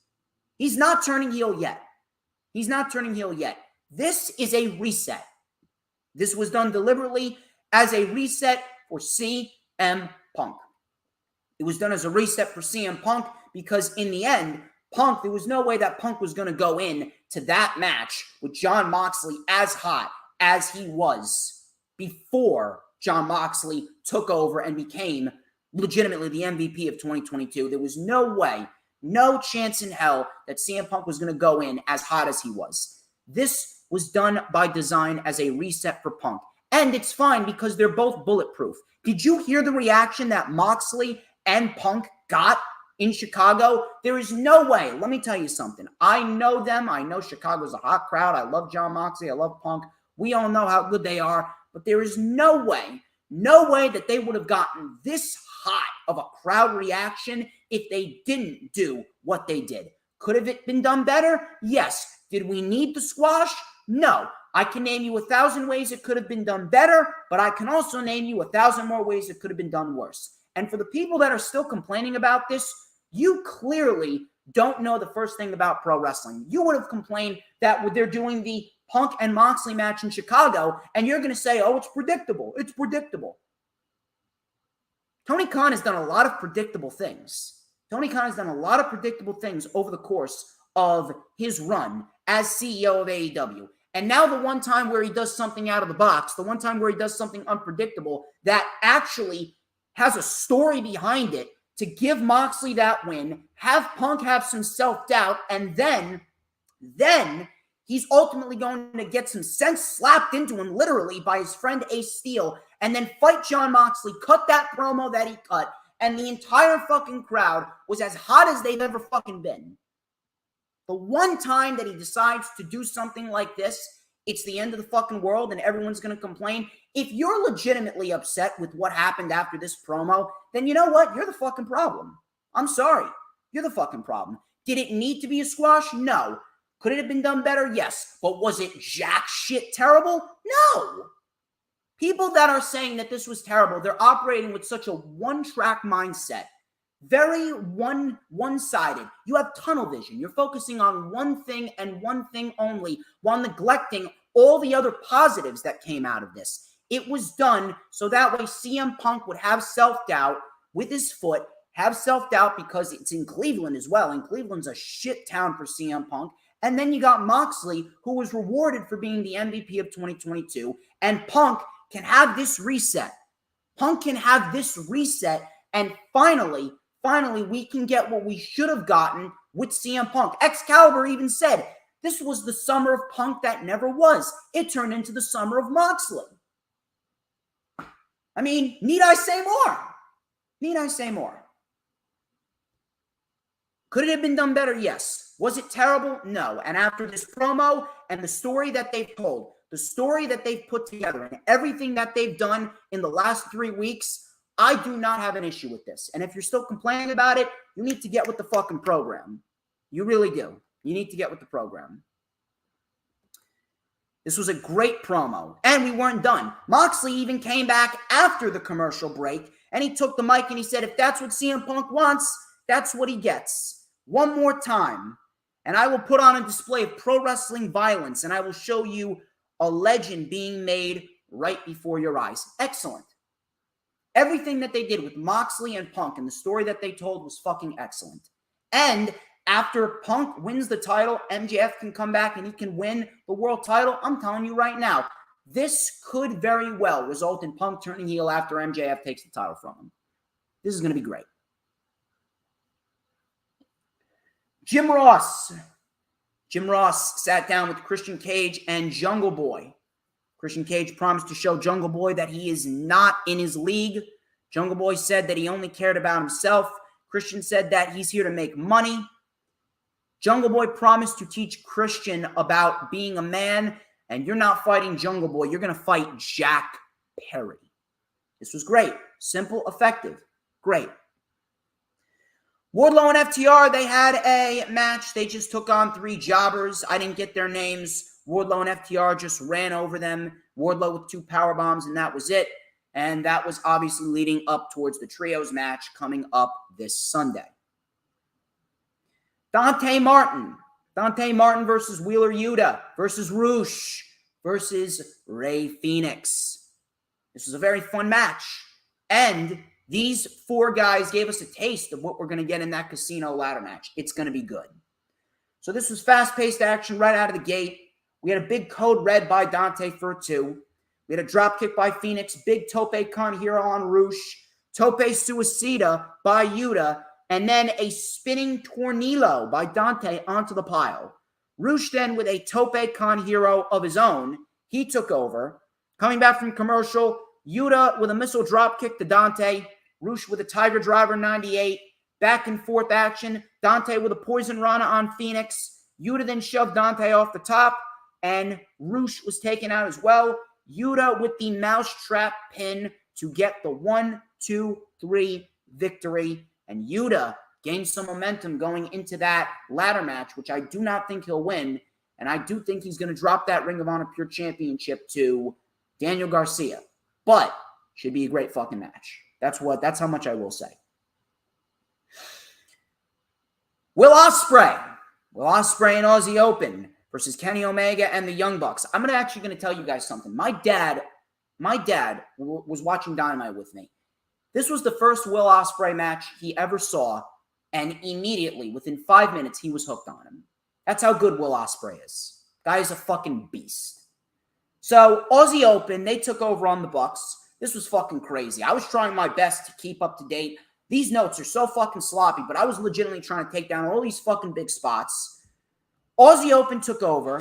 He's not turning heel yet. This is a reset. This was done deliberately as a reset for CM Punk. It was done as a reset for CM Punk because in the end, Punk, there was no way that Punk was going to go in to that match with Jon Moxley as hot as he was before Jon Moxley took over and became legitimately the MVP of 2022. There was no way, no chance in hell that CM Punk was going to go in as hot as he was. This was done by design as a reset for Punk. And it's fine because they're both bulletproof. Did you hear the reaction that Moxley and Punk got in Chicago? There is no way. Let me tell you something. I know them. I know Chicago's a hot crowd. I love Jon Moxley. I love Punk. We all know how good they are. But there is no way that they would have gotten this hot of a crowd reaction if they didn't do what they did. Could have it been done better? Yes. Did we need the squash? No. I can name you 1,000 ways it could have been done better, but I can also name you 1,000 more ways it could have been done worse. And for the people that are still complaining about this, you clearly don't know the first thing about pro wrestling. You would have complained that they're doing the Punk and Moxley match in Chicago, and you're going to say, oh, it's predictable. It's predictable. Tony Khan has done a lot of predictable things. Tony Khan has done a lot of predictable things over the course of his run as CEO of AEW. And now the one time where he does something out of the box, the one time where he does something unpredictable that actually has a story behind it to give Moxley that win, have Punk have some self-doubt, and then he's ultimately going to get some sense slapped into him literally by his friend Ace Steel, and then fight Jon Moxley, cut that promo that he cut, and the entire fucking crowd was as hot as they've ever fucking been. The one time that he decides to do something like this, it's the end of the fucking world and everyone's going to complain. If you're legitimately upset with what happened after this promo, then you know what? You're the fucking problem. I'm sorry. You're the fucking problem. Did it need to be a squash? No. Could it have been done better? Yes. But was it jack shit terrible? No. People that are saying that this was terrible, they're operating with such a one-track mindset. Very one-sided. You have tunnel vision. You're focusing on one thing and one thing only while neglecting all the other positives that came out of this. It was done so that way CM Punk would have self-doubt with his foot, have self-doubt because it's in Cleveland as well, and Cleveland's a shit town for CM Punk. And then you got Moxley, who was rewarded for being the MVP of 2022, and Punk can have this reset. Punk can have this reset, and finally, we can get what we should have gotten with CM Punk. Excalibur even said, this was the summer of Punk that never was. It turned into the summer of Moxley. I mean, need I say more? Need I say more? Could it have been done better? Yes. Was it terrible? No. And after this promo and the story that they've told, the story that they've put together, and everything that they've done in the last 3 weeks, I do not have an issue with this. And if you're still complaining about it, you need to get with the fucking program. You really do. You need to get with the program. This was a great promo, and we weren't done. Moxley even came back after the commercial break, and he took the mic and he said, if that's what CM Punk wants, that's what he gets. One more time, and I will put on a display of pro wrestling violence, and I will show you a legend being made right before your eyes. Excellent. Everything that they did with Moxley and Punk and the story that they told was fucking excellent. And after Punk wins the title, MJF can come back and he can win the world title. I'm telling you right now, this could very well result in Punk turning heel after MJF takes the title from him. This is going to be great. Jim Ross sat down with Christian Cage and Jungle Boy. Christian Cage promised to show Jungle Boy that he is not in his league. Jungle Boy said that he only cared about himself. Christian said that he's here to make money. Jungle Boy promised to teach Christian about being a man, and you're not fighting Jungle Boy. You're going to fight Jack Perry. This was great. Simple, effective. Great. Wardlow and FTR, they had a match. They just took on 3 jobbers. I didn't get their names. Wardlow and FTR just ran over them. Wardlow with 2 power bombs, and that was it. And that was obviously leading up towards the trios match coming up this Sunday. Dante Martin versus Wheeler Yuta versus Roosh versus Rey Fenix. This was a very fun match. And these 4 guys gave us a taste of what we're going to get in that casino ladder match. It's going to be good. So this was fast-paced action right out of the gate. We had a big code red by Dante for a 2. We had a drop kick by Phoenix, big tope con hero on Roosh, Tope Suicida by Yuta, and then a spinning Tornillo by Dante onto the pile. Roosh then with a Tope Con Hero of his own. He took over. Coming back from commercial, Yuta with a missile dropkick to Dante. Roosh with a Tiger Driver 98. Back and forth action. Dante with a Poison Rana on Phoenix. Yuta then shoved Dante off the top, and Roosh was taken out as well. Yuta with the mousetrap pin to get the 1-2-3 victory. And Yuta gained some momentum going into that ladder match, which I do not think he'll win. And I do think he's going to drop that Ring of Honor Pure Championship to Daniel Garcia. But should be a great fucking match. That's how much I will say. Will Ospreay and Aussie Open versus Kenny Omega and the Young Bucks. I'm actually going to tell you guys something. My dad was watching Dynamite with me. This was the first Will Ospreay match he ever saw, and immediately, within 5 minutes, he was hooked on him. That's how good Will Ospreay is. Guy is a fucking beast. So, Aussie Open, they took over on the Bucks. This was fucking crazy. I was trying my best to keep up to date. These notes are so fucking sloppy, but I was legitimately trying to take down all these fucking big spots. Aussie Open took over.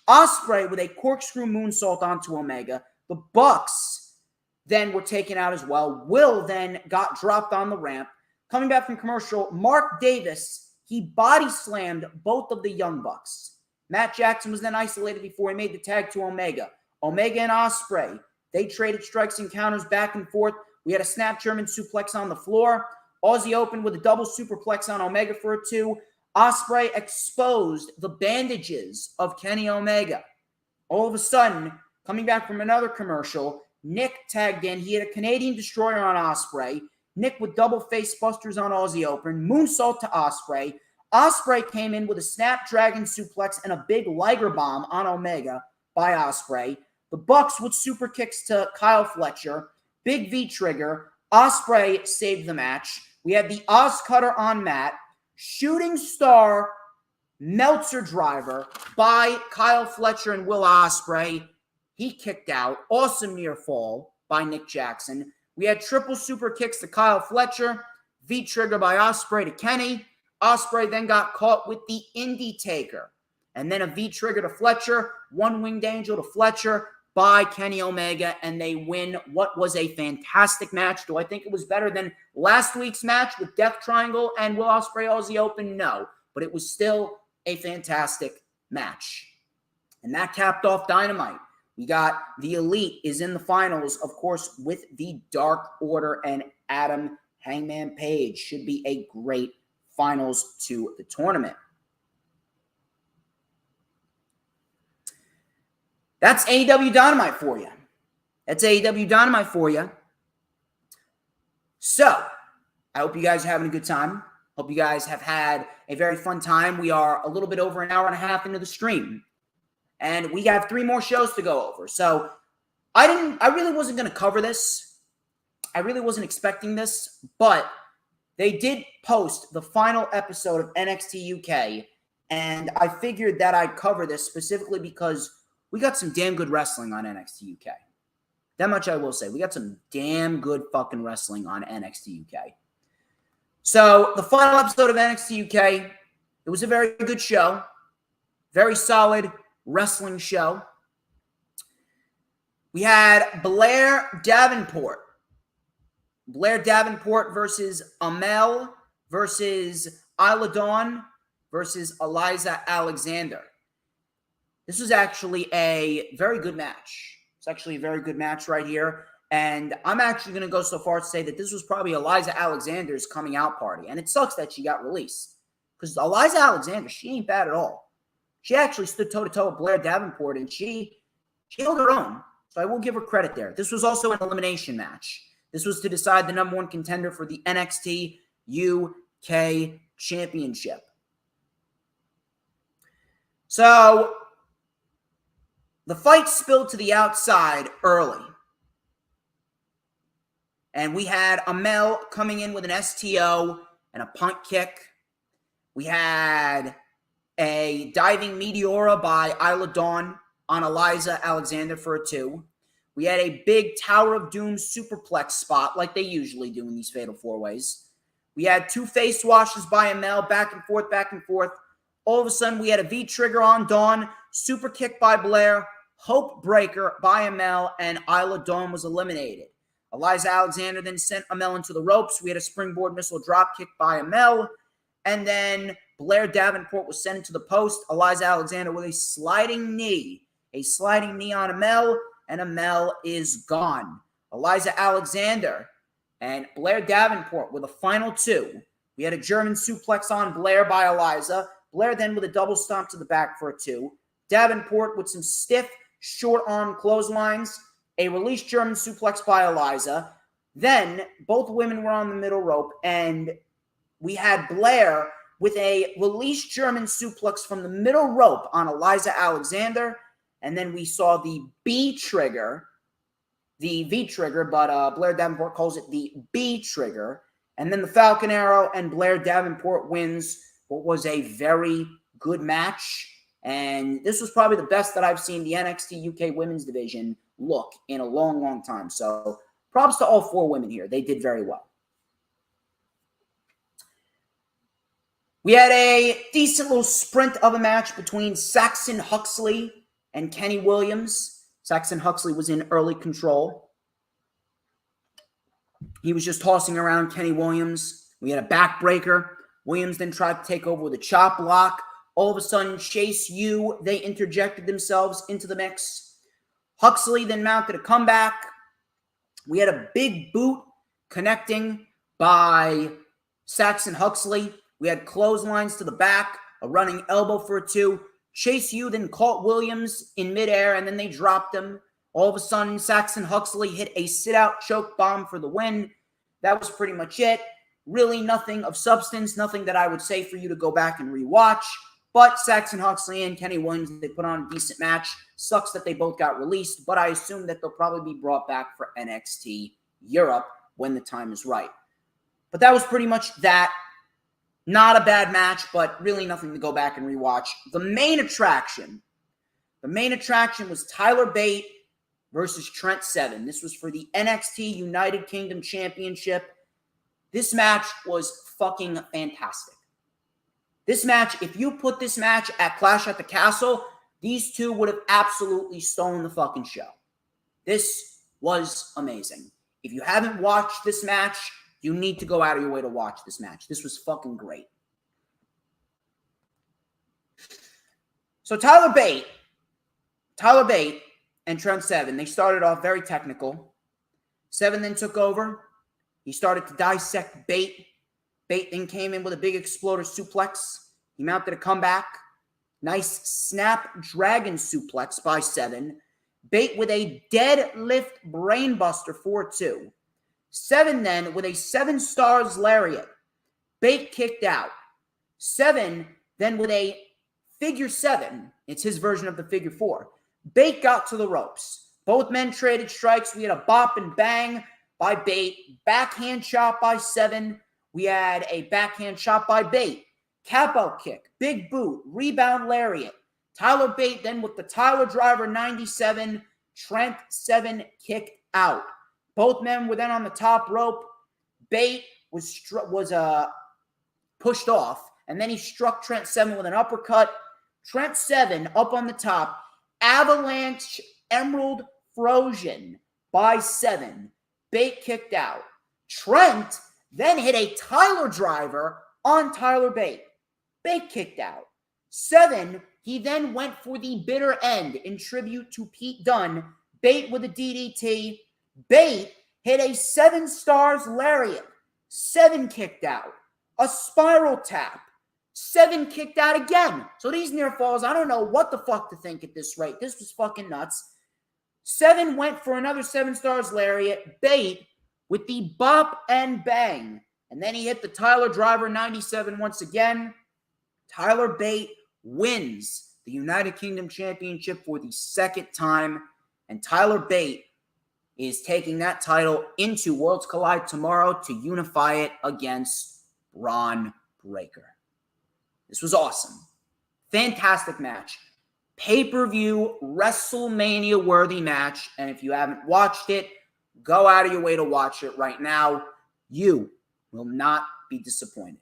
Ospreay with a corkscrew moonsault onto Omega. The Bucks then were taken out as well. Will then got dropped on the ramp. Coming back from commercial, Mark Davis, he body slammed both of the Young Bucks. Matt Jackson was then isolated before he made the tag to Omega. Omega and Ospreay, they traded strikes and counters back and forth. We had a snap German suplex on the floor. Aussie Open with a double superplex on Omega for a 2. Ospreay exposed the bandages of Kenny Omega. All of a sudden, coming back from another commercial, Nick tagged in. He had a Canadian Destroyer on Ospreay. Nick with double face busters on Aussie Open. Moonsault to Ospreay. Ospreay came in with a Snapdragon suplex and a big Liger Bomb on Omega by Ospreay. The Bucks with super kicks to Kyle Fletcher. Big V trigger. Ospreay saved the match. We had the Oz Cutter on Matt. Shooting Star Meltzer driver by Kyle Fletcher and Will Ospreay. He kicked out. Awesome near fall by Nick Jackson. We had triple super kicks to Kyle Fletcher. V trigger by Ospreay to Kenny. Ospreay then got caught with the Indie Taker. And then a V trigger to Fletcher. One winged angel to Fletcher by Kenny Omega, and they win what was a fantastic match. Do I think it was better than last week's match with Death Triangle and Will Ospreay Aussie Open? No, but it was still a fantastic match. And that capped off Dynamite. We got the Elite is in the finals, of course, with the Dark Order and Adam Hangman Page. Should be a great finals to the tournament. That's AEW Dynamite for you. So, I hope you guys are having a good time. Hope you guys have had a very fun time. We are a little bit over an hour and a half into the stream. And we have 3 more shows to go over. So, I really wasn't going to cover this. I really wasn't expecting this. But they did post the final episode of NXT UK. And I figured that I'd cover this specifically because we got some damn good wrestling on NXT UK. That much I will say. We got some damn good fucking wrestling on NXT UK. So, the final episode of NXT UK, it was a very good show. Very solid wrestling show. We had Blair Davenport. Blair Davenport versus Amel versus Isla Dawn versus Eliza Alexander. This was actually a very good match. It's actually a very good match right here. And I'm actually going to go so far as to say that this was probably Eliza Alexander's coming out party. And it sucks that she got released. Because Eliza Alexander, she ain't bad at all. She actually stood toe-to-toe with Blair Davenport, and she held her own. So I will give her credit there. This was also an elimination match. This was to decide the number 1 contender for the NXT UK Championship. So the fight spilled to the outside early. And we had Amel coming in with an STO and a punt kick. We had a diving Meteora by Isla Dawn on Eliza Alexander for a 2. We had a big Tower of Doom superplex spot like they usually do in these Fatal 4-Ways. We had 2 face washes by Amel, back and forth, back and forth. All of a sudden, we had a V-trigger on Dawn, super kick by Blair, Hope Breaker by Amel, and Isla Dawn was eliminated. Eliza Alexander then sent Amel into the ropes. We had a springboard missile drop kick by Amel. And then Blair Davenport was sent into the post. Eliza Alexander with a sliding knee on Amel, and Amel is gone. Eliza Alexander and Blair Davenport with a final 2. We had a German suplex on Blair by Eliza. Blair then with a double stomp to the back for a 2. Davenport with some stiff, short arm clotheslines. A released German suplex by Eliza. Then both women were on the middle rope, and we had Blair with a released German suplex from the middle rope on Eliza Alexander. And then we saw the V-trigger, but Blair Davenport calls it the B-trigger. And then the Falcon Arrow, and Blair Davenport wins what was a very good match. And this was probably the best that I've seen the NXT UK women's division look in a long, long time. So props to all 4 women here. They did very well. We had a decent little sprint of a match between Saxon Huxley and Kenny Williams. Saxon Huxley was in early control. He was just tossing around Kenny Williams. We had a backbreaker. Williams then tried to take over with a chop block. All of a sudden, Chase U, they interjected themselves into the mix. Huxley then mounted a comeback. We had a big boot connecting by Saxon Huxley. We had clotheslines to the back, a running elbow for a 2. Chase U then caught Williams in midair, and then they dropped him. All of a sudden, Saxon Huxley hit a sit-out choke bomb for the win. That was pretty much it. Really nothing of substance, nothing that I would say for you to go back and rewatch. But Saxon Huxley and Kenny Williams, they put on a decent match. Sucks that they both got released, but I assume that they'll probably be brought back for NXT Europe when the time is right. But that was pretty much that. Not a bad match, but really nothing to go back and rewatch. The main attraction was Tyler Bate versus Trent Seven. This was for the NXT United Kingdom Championship. This match was fucking fantastic. This match, if you put this match at Clash at the Castle, these two would have absolutely stolen the fucking show. This was amazing. If you haven't watched this match, you need to go out of your way to watch this match. This was fucking great. So Tyler Bate and Trent Seven, they started off very technical. Seven then took over. He started to dissect Bate. Bate then came in with a big exploder suplex. He mounted a comeback. Nice snap dragon suplex by Seven. Bate with a deadlift brainbuster 4-2. Seven then with a 7 stars lariat. Bate kicked out. Seven then with a figure 7. It's his version of the figure 4. Bate got to the ropes. Both men traded strikes. We had a bop and bang by Bate. Backhand shot by Seven. We had a backhand shot by Bate. Capo kick. Big boot. Rebound lariat. Tyler Bate then with the Tyler Driver 97. Trent Seven kicked out. Both men were then on the top rope. Bate was pushed off, and then he struck Trent Seven with an uppercut. Trent Seven up on the top. Avalanche Emerald Frozen by Seven. Bate kicked out. Trent then hit a Tyler Driver on Tyler Bate. Bate kicked out. Seven, he then went for the bitter end in tribute to Pete Dunne. Bate with a DDT. Bate hit a 7 stars lariat. Seven kicked out. A spiral tap. Seven kicked out again. So these near falls, I don't know what the fuck to think at this rate. This was fucking nuts. Seven went for another 7 stars lariat. Bate with the bop and bang. And then he hit the Tyler Driver 97 once again. Tyler Bate wins the United Kingdom Championship for the second time. And Tyler Bate is taking that title into Worlds Collide tomorrow to unify it against Braun Breaker. This was awesome. Fantastic match. pay-per-view WrestleMania-worthy match. And if you haven't watched it, go out of your way to watch it right now. You will not be disappointed.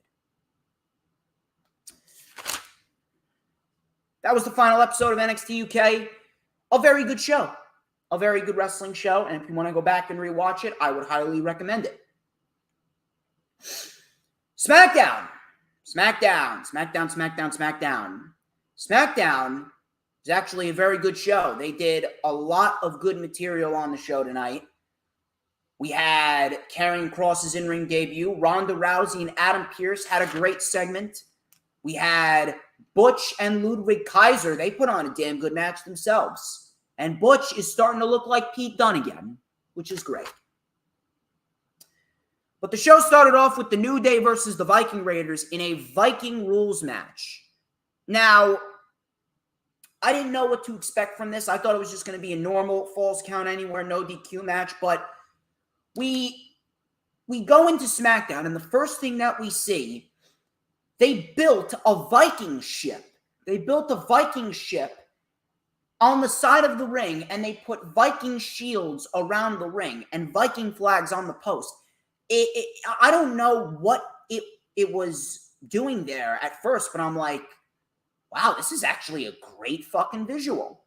That was the final episode of NXT UK. A very good show. A very good wrestling show. And if you want to go back and rewatch it, I would highly recommend it. SmackDown. SmackDown is actually a very good show. They did a lot of good material on the show tonight. We had Karrion Kross's in-ring debut. Ronda Rousey and Adam Pearce had a great segment. We had Butch and Ludwig Kaiser. They put on a damn good match themselves. And Butch is starting to look like Pete Dunne again, which is great. But the show started off with the New Day versus the Viking Raiders in a Viking rules match. Now, I didn't know what to expect from this. I thought it was just going to be a normal Falls Count Anywhere, no DQ match. But we go into SmackDown, and the first thing that we see, they built a Viking ship. They built a Viking ship on the side of the ring, and they put Viking shields around the ring and Viking flags on the post. I don't know what it was doing there at first, but I'm like, wow, this is actually a great fucking visual.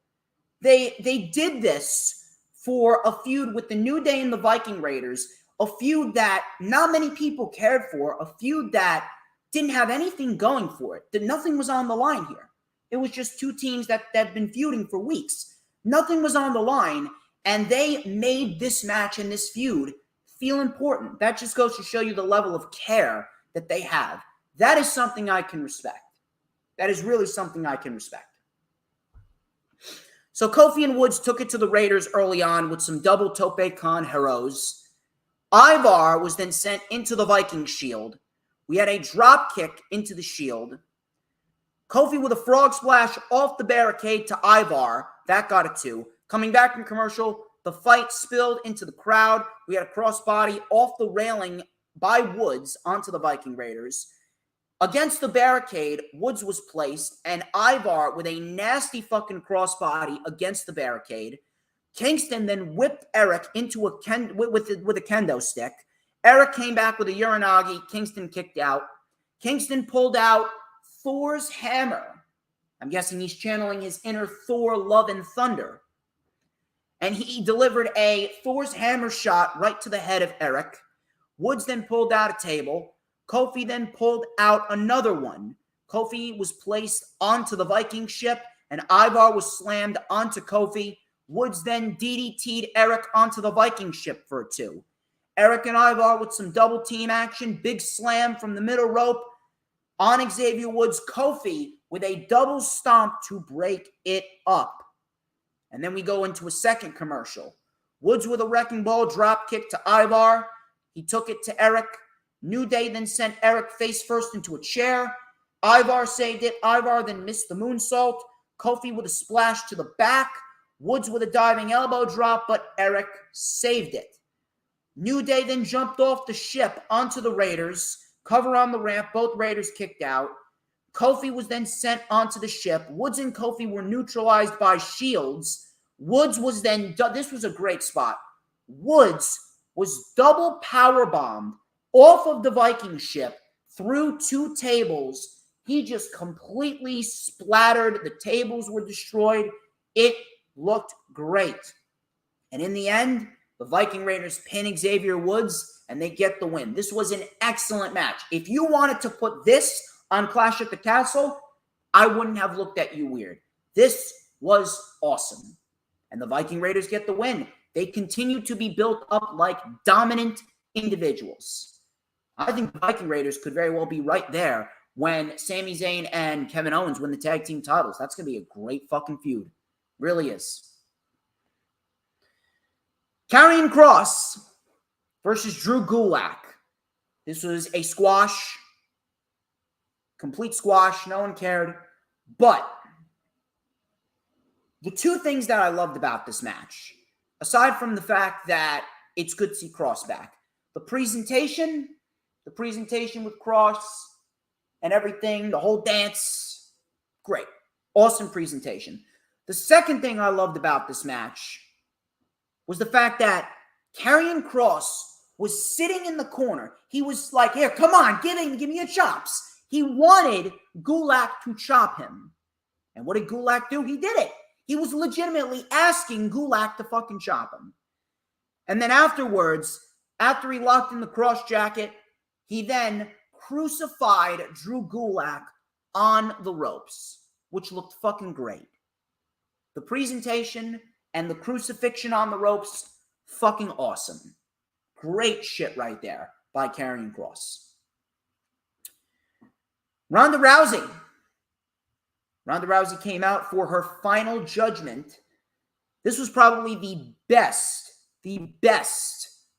They did this for a feud with the New Day and the Viking Raiders, a feud that not many people cared for, a feud that didn't have anything going for it, that nothing was on the line here. It was just two teams that had been feuding for weeks. Nothing was on the line, and they made this match and this feud feel important. That just goes to show you the level of care that they have. That is something I can respect. That is really something I can respect. So Kofi and Woods took it to the Raiders early on with some double tope con heroes. Ivar was then sent into the Viking Shield. We had a drop kick into the Shield. Kofi with a frog splash off the barricade to Ivar. That got a 2. Coming back from commercial, the fight spilled into the crowd. We had a crossbody off the railing by Woods onto the Viking Raiders. Against the barricade, Woods was placed, and Ivar with a nasty fucking crossbody against the barricade. Kingston then whipped Eric into with a kendo stick. Eric came back with a Uranagi. Kingston kicked out. Kingston pulled out Thor's hammer. I'm guessing he's channeling his inner Thor love and thunder. And he delivered a Thor's hammer shot right to the head of Eric. Woods then pulled out a table. Kofi then pulled out another one. Kofi was placed onto the Viking ship, and Ivar was slammed onto Kofi. Woods then DDT'd Eric onto the Viking ship for a 2. Eric and Ivar with some double team action. Big slam from the middle rope on Xavier Woods. Kofi with a double stomp to break it up. And then we go into a second commercial. Woods with a wrecking ball drop kick to Ivar. He took it to Eric. New Day then sent Eric face first into a chair. Ivar saved it. Ivar then missed the moonsault. Kofi with a splash to the back. Woods with a diving elbow drop, but Eric saved it. New Day then jumped off the ship onto the Raiders. Cover on the ramp. Both Raiders kicked out. Kofi was then sent onto the ship. Woods and Kofi were neutralized by shields. Woods was then, this was a great spot. Woods was double powerbombed off of the Viking ship through 2 tables. He just completely splattered. The tables were destroyed. It looked great. And in the end, the Viking Raiders pin Xavier Woods, and they get the win. This was an excellent match. If you wanted to put this on Clash at the Castle, I wouldn't have looked at you weird. This was awesome. And the Viking Raiders get the win. They continue to be built up like dominant individuals. I think the Viking Raiders could very well be right there when Sami Zayn and Kevin Owens win the tag team titles. That's going to be a great fucking feud. Really is. Karrion Kross versus Drew Gulak. This was a squash. Complete squash. No one cared. But the 2 things that I loved about this match, aside from the fact that it's good to see Kross back, the presentation with Kross and everything, the whole dance, great. Awesome presentation. The second thing I loved about this match was the fact that Karrion Kross was sitting in the corner. He was like, here, come on, give me your chops. He wanted Gulak to chop him. And what did Gulak do? He did it. He was legitimately asking Gulak to fucking chop him. And then afterwards, after he locked in the cross jacket, he then crucified Drew Gulak on the ropes, which looked fucking great. The presentation and the crucifixion on the ropes, fucking awesome. Great shit right there by Karrion Kross. Ronda Rousey. Ronda Rousey came out for her final judgment. This was probably the best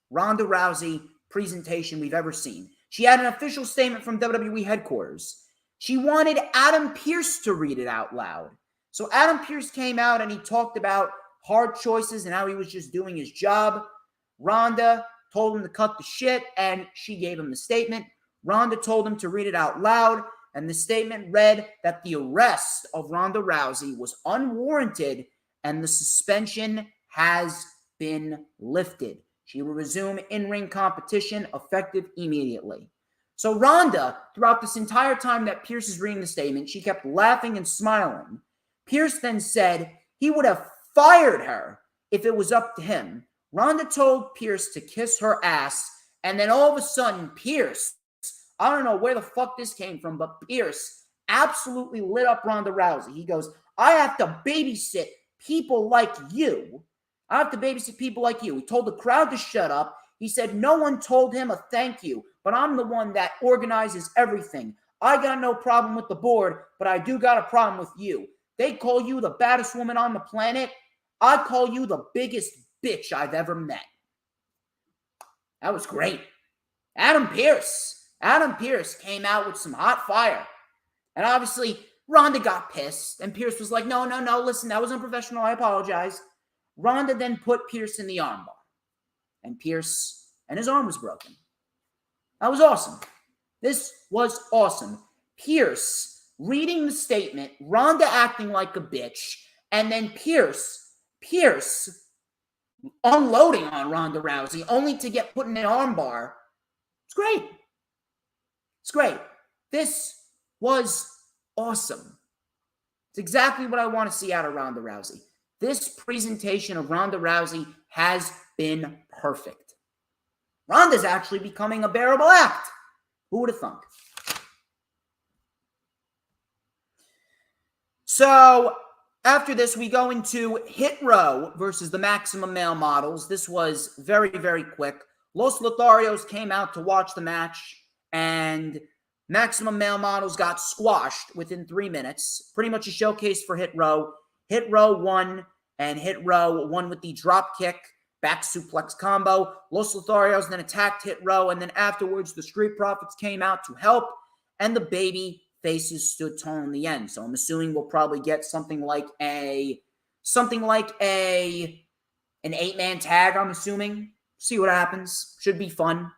Ronda Rousey presentation we've ever seen. She had an official statement from WWE headquarters. She wanted Adam Pearce to read it out loud. So Adam Pearce came out and he talked about hard choices and how he was just doing his job. Ronda told him to cut the shit, and she gave him the statement. Ronda told him to read it out loud, and the statement read that the arrest of Ronda Rousey was unwarranted and the suspension has been lifted. She will resume in-ring competition effective immediately. So Ronda, throughout this entire time that Pearce is reading the statement, she kept laughing and smiling. Pearce then said he would have fired her if it was up to him. Ronda told Pearce to kiss her ass, and then all of a sudden, Pearce, I don't know where the fuck this came from, but Pearce absolutely lit up Ronda Rousey. He goes, I have to babysit people like you. I have to babysit people like you. He told the crowd to shut up. He said no one told him a thank you, but I'm the one that organizes everything. I got no problem with the board, but I do got a problem with you. They call you the baddest woman on the planet. I call you the biggest bitch I've ever met. That was great. Adam Pearce came out with some hot fire. And obviously, Ronda got pissed. And Pearce was like, no, listen, that was unprofessional. I apologize. Ronda then put Pearce in the armbar. And his arm was broken. That was awesome. This was awesome. Pearce reading the statement, Ronda acting like a bitch, and then Pearce unloading on Ronda Rousey only to get put in an armbar. It's great. It's great. This was awesome. It's exactly what I want to see out of Ronda Rousey. This presentation of Ronda Rousey has been perfect. Ronda's actually becoming a bearable act. Who would have thunk? So, after this, we go into Hit Row versus the Maximum Male Models. This was very, very quick. Los Lotharios came out to watch the match, and Maximum Male Models got squashed within 3 minutes. Pretty much a showcase for Hit Row. Hit Row won, and Hit Row won with the drop kick, back suplex combo. Los Lotharios then attacked Hit Row, and then afterwards, the Street Profits came out to help, and the baby faces stood tall in the end. So I'm assuming we'll probably get something like an 8-man tag, I'm assuming. See what happens. Should be fun.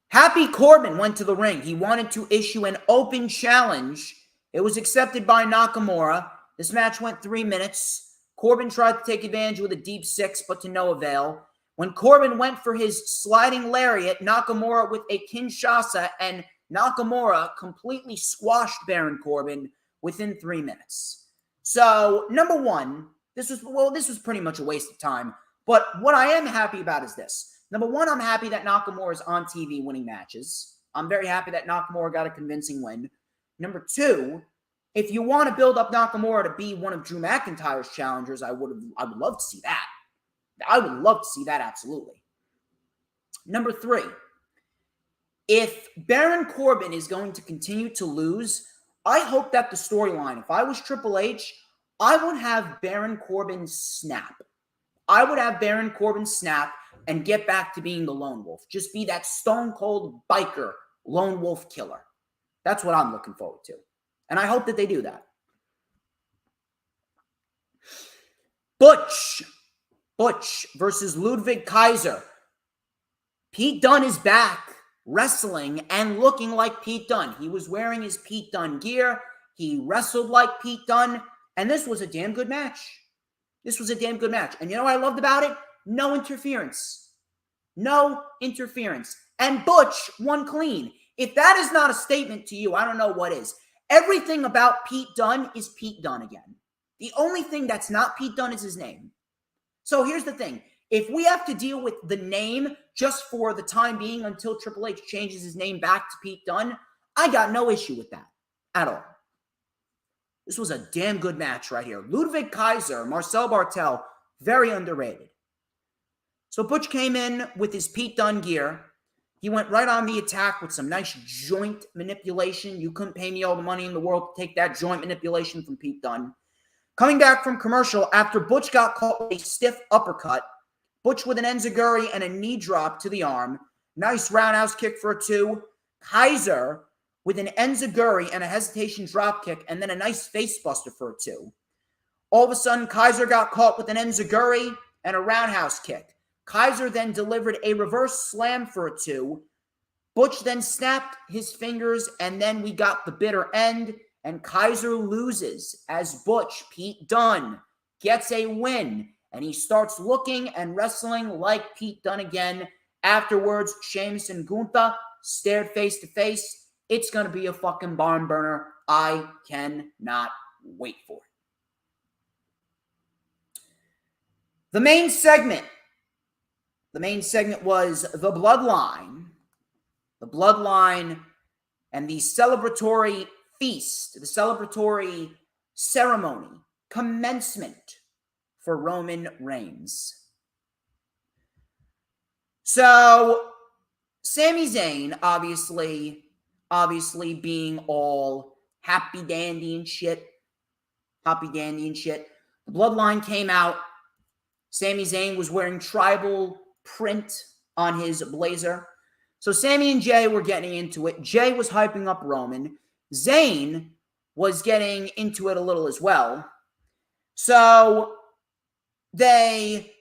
Happy Corbin went to the ring. He wanted to issue an open challenge. It was accepted by Nakamura. This match went 3 minutes. Corbin tried to take advantage with a deep six, but to no avail. When Corbin went for his sliding lariat, Nakamura with a Kinshasa, and Nakamura completely squashed Baron Corbin within 3 minutes. So, number one, this was pretty much a waste of time. But what I am happy about is this. Number one, I'm happy that Nakamura is on TV winning matches. I'm very happy that Nakamura got a convincing win. Number two, if you want to build up Nakamura to be one of Drew McIntyre's challengers, I would love to see that. I would love to see that, absolutely. Number three, if Baron Corbin is going to continue to lose, I hope that the storyline, if I was Triple H, I would have Baron Corbin snap. I would have Baron Corbin snap and get back to being the lone wolf. Just be that stone cold biker lone wolf killer. That's what I'm looking forward to. And I hope that they do that. Butch versus Ludwig Kaiser. Pete Dunne is back, wrestling and looking like Pete Dunne. He was wearing his Pete Dunne gear. He wrestled like Pete Dunne. And this was a damn good match. This was a damn good match. And you know what I loved about it? No interference. No interference. And Butch won clean. If that is not a statement to you, I don't know what is. Everything about Pete Dunne is Pete Dunne again. The only thing that's not Pete Dunne is his name. So here's the thing. If we have to deal with the name just for the time being until Triple H changes his name back to Pete Dunne, I got no issue with that at all. This was a damn good match right here. Ludwig Kaiser, Marcel Bartel, very underrated. So Butch came in with his Pete Dunne gear. He went right on the attack with some nice joint manipulation. You couldn't pay me all the money in the world to take that joint manipulation from Pete Dunne. Coming back from commercial after Butch got caught with a stiff uppercut, Butch with an enziguri and a knee drop to the arm. Nice roundhouse kick for a 2. Kaiser with an enziguri and a hesitation drop kick, and then a nice face buster for a 2. All of a sudden, Kaiser got caught with an enziguri and a roundhouse kick. Kaiser then delivered a reverse slam for a 2. Butch then snapped his fingers, and then we got the bitter end, and Kaiser loses as Butch, Pete Dunne, gets a win, and he starts looking and wrestling like Pete Dunne again. Afterwards, Sheamus and Gunther stared face to face. It's going to be a fucking barn burner. I cannot wait for it. The main segment was the Bloodline. The Bloodline and the celebratory feast, the celebratory ceremony, commencement for Roman Reigns. So, Sami Zayn, obviously being all happy dandy and shit. The Bloodline came out. Sami Zayn was wearing tribal print on his blazer. So Sami and Jay were getting into it. Jay was hyping up Roman. Zayn was getting into it a little as well. So they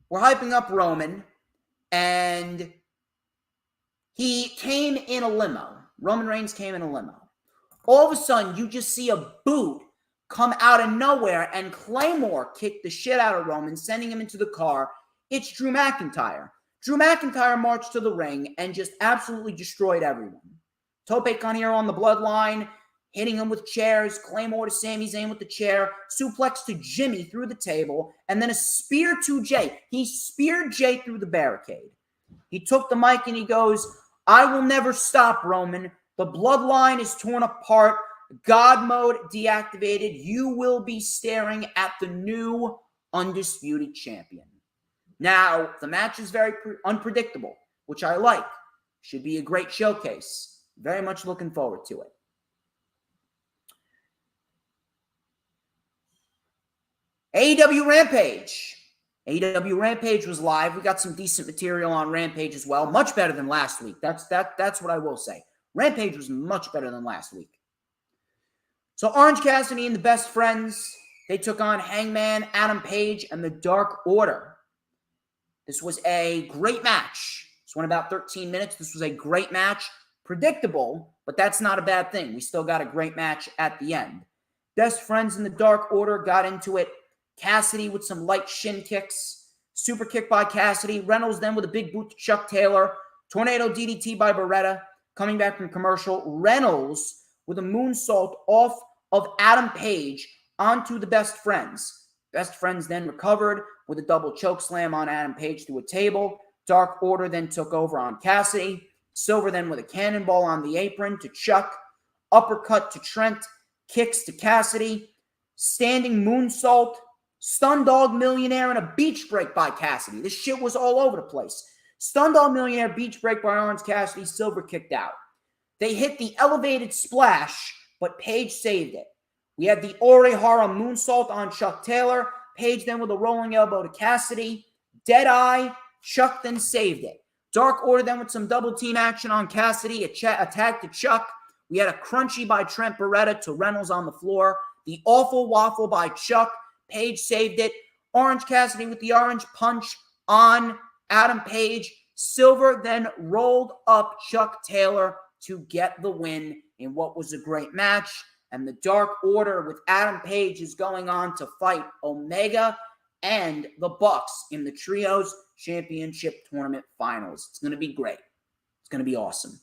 were hyping up Roman, and he came in a limo. Roman Reigns came in a limo. All of a sudden, you just see a boot come out of nowhere, and Claymore kicked the shit out of Roman, sending him into the car. It's Drew McIntyre. Drew McIntyre marched to the ring and just absolutely destroyed everyone. Tope con Hilo on the Bloodline, hitting him with chairs, Claymore to Sami Zayn with the chair, suplex to Jimmy through the table, and then a spear to Jay. He speared Jay through the barricade. He took the mic and he goes, "I will never stop, Roman. The Bloodline is torn apart. God mode deactivated. You will be staring at the new undisputed champion." Now, the match is very unpredictable, which I like. Should be a great showcase. Very much looking forward to it. AEW Rampage. AEW Rampage was live. We got some decent material on Rampage as well. Much better than last week. That's what I will say. Rampage was much better than last week. So Orange Cassidy and the Best Friends, they took on Hangman, Adam Page, and the Dark Order. This was a great match. This went about 13 minutes. This was a great match. Predictable, but that's not a bad thing. We still got a great match at the end. Best Friends and the Dark Order got into it. Cassidy with some light shin kicks. Super kick by Cassidy. Reynolds then with a big boot to Chuck Taylor. Tornado DDT by Beretta. Coming back from commercial. Reynolds with a moonsault off of Adam Page onto the Best Friends. Best Friends then recovered with a double choke slam on Adam Page through a table. Dark Order then took over on Cassidy. Silver then with a cannonball on the apron to Chuck. Uppercut to Trent. Kicks to Cassidy. Standing moonsault. Stun Dog Millionaire and a beach break by Cassidy. This shit was all over the place. Stun Dog Millionaire, beach break by Orange Cassidy. Silver kicked out. They hit the elevated splash, but Page saved it. We had the Orihara moonsault on Chuck Taylor. Page then with a rolling elbow to Cassidy. Deadeye. Chuck then saved it. Dark Order then with some double team action on Cassidy. Attack to Chuck. We had a crunchy by Trent Beretta to Reynolds on the floor. The awful waffle by Chuck. Page saved it. Orange Cassidy with the orange punch on Adam Page. Silver then rolled up Chuck Taylor to get the win in what was a great match. And the Dark Order with Adam Page is going on to fight Omega and the Bucks in the Trios Championship Tournament Finals. It's going to be great. It's going to be awesome.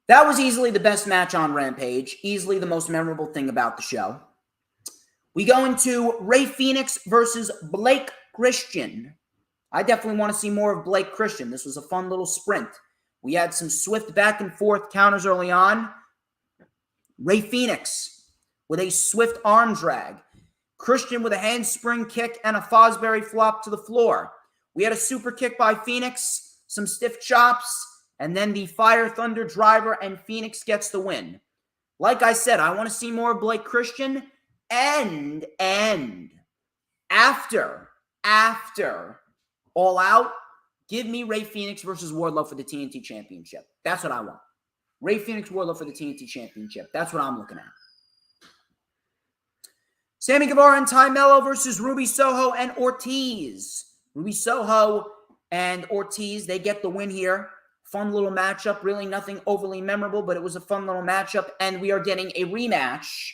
That was easily the best match on Rampage. Easily the most memorable thing about the show. We go into Rey Fenix versus Blake Christian. I definitely want to see more of Blake Christian. This was a fun little sprint. We had some swift back and forth counters early on. Rey Fenix with a swift arm drag. Christian with a handspring kick and a Fosbury flop to the floor. We had a super kick by Fenix, some stiff chops, and then the Fire Thunder driver, and Fenix gets the win. Like I said, I want to see more of Blake Christian. And after All Out, give me Rey Fenix versus Wardlow for the TNT Championship. That's what I want. Rey Fenix, Wardlow for the TNT Championship. That's what I'm looking at. Sammy Guevara and Ty Mello versus Ruby Soho and Ortiz. Ruby Soho and Ortiz, they get the win here. Fun little matchup. Really nothing overly memorable, but it was a fun little matchup. And we are getting a rematch.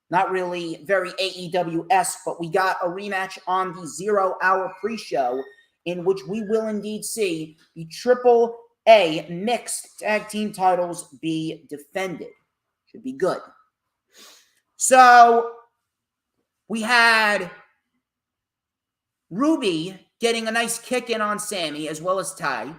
Not really very AEW-esque, but we got a rematch on the 0 Hour pre-show in which we will indeed see the Triple A mixed tag team titles be defended. Should be good. So we had Ruby getting a nice kick in on Sammy as well as Ty.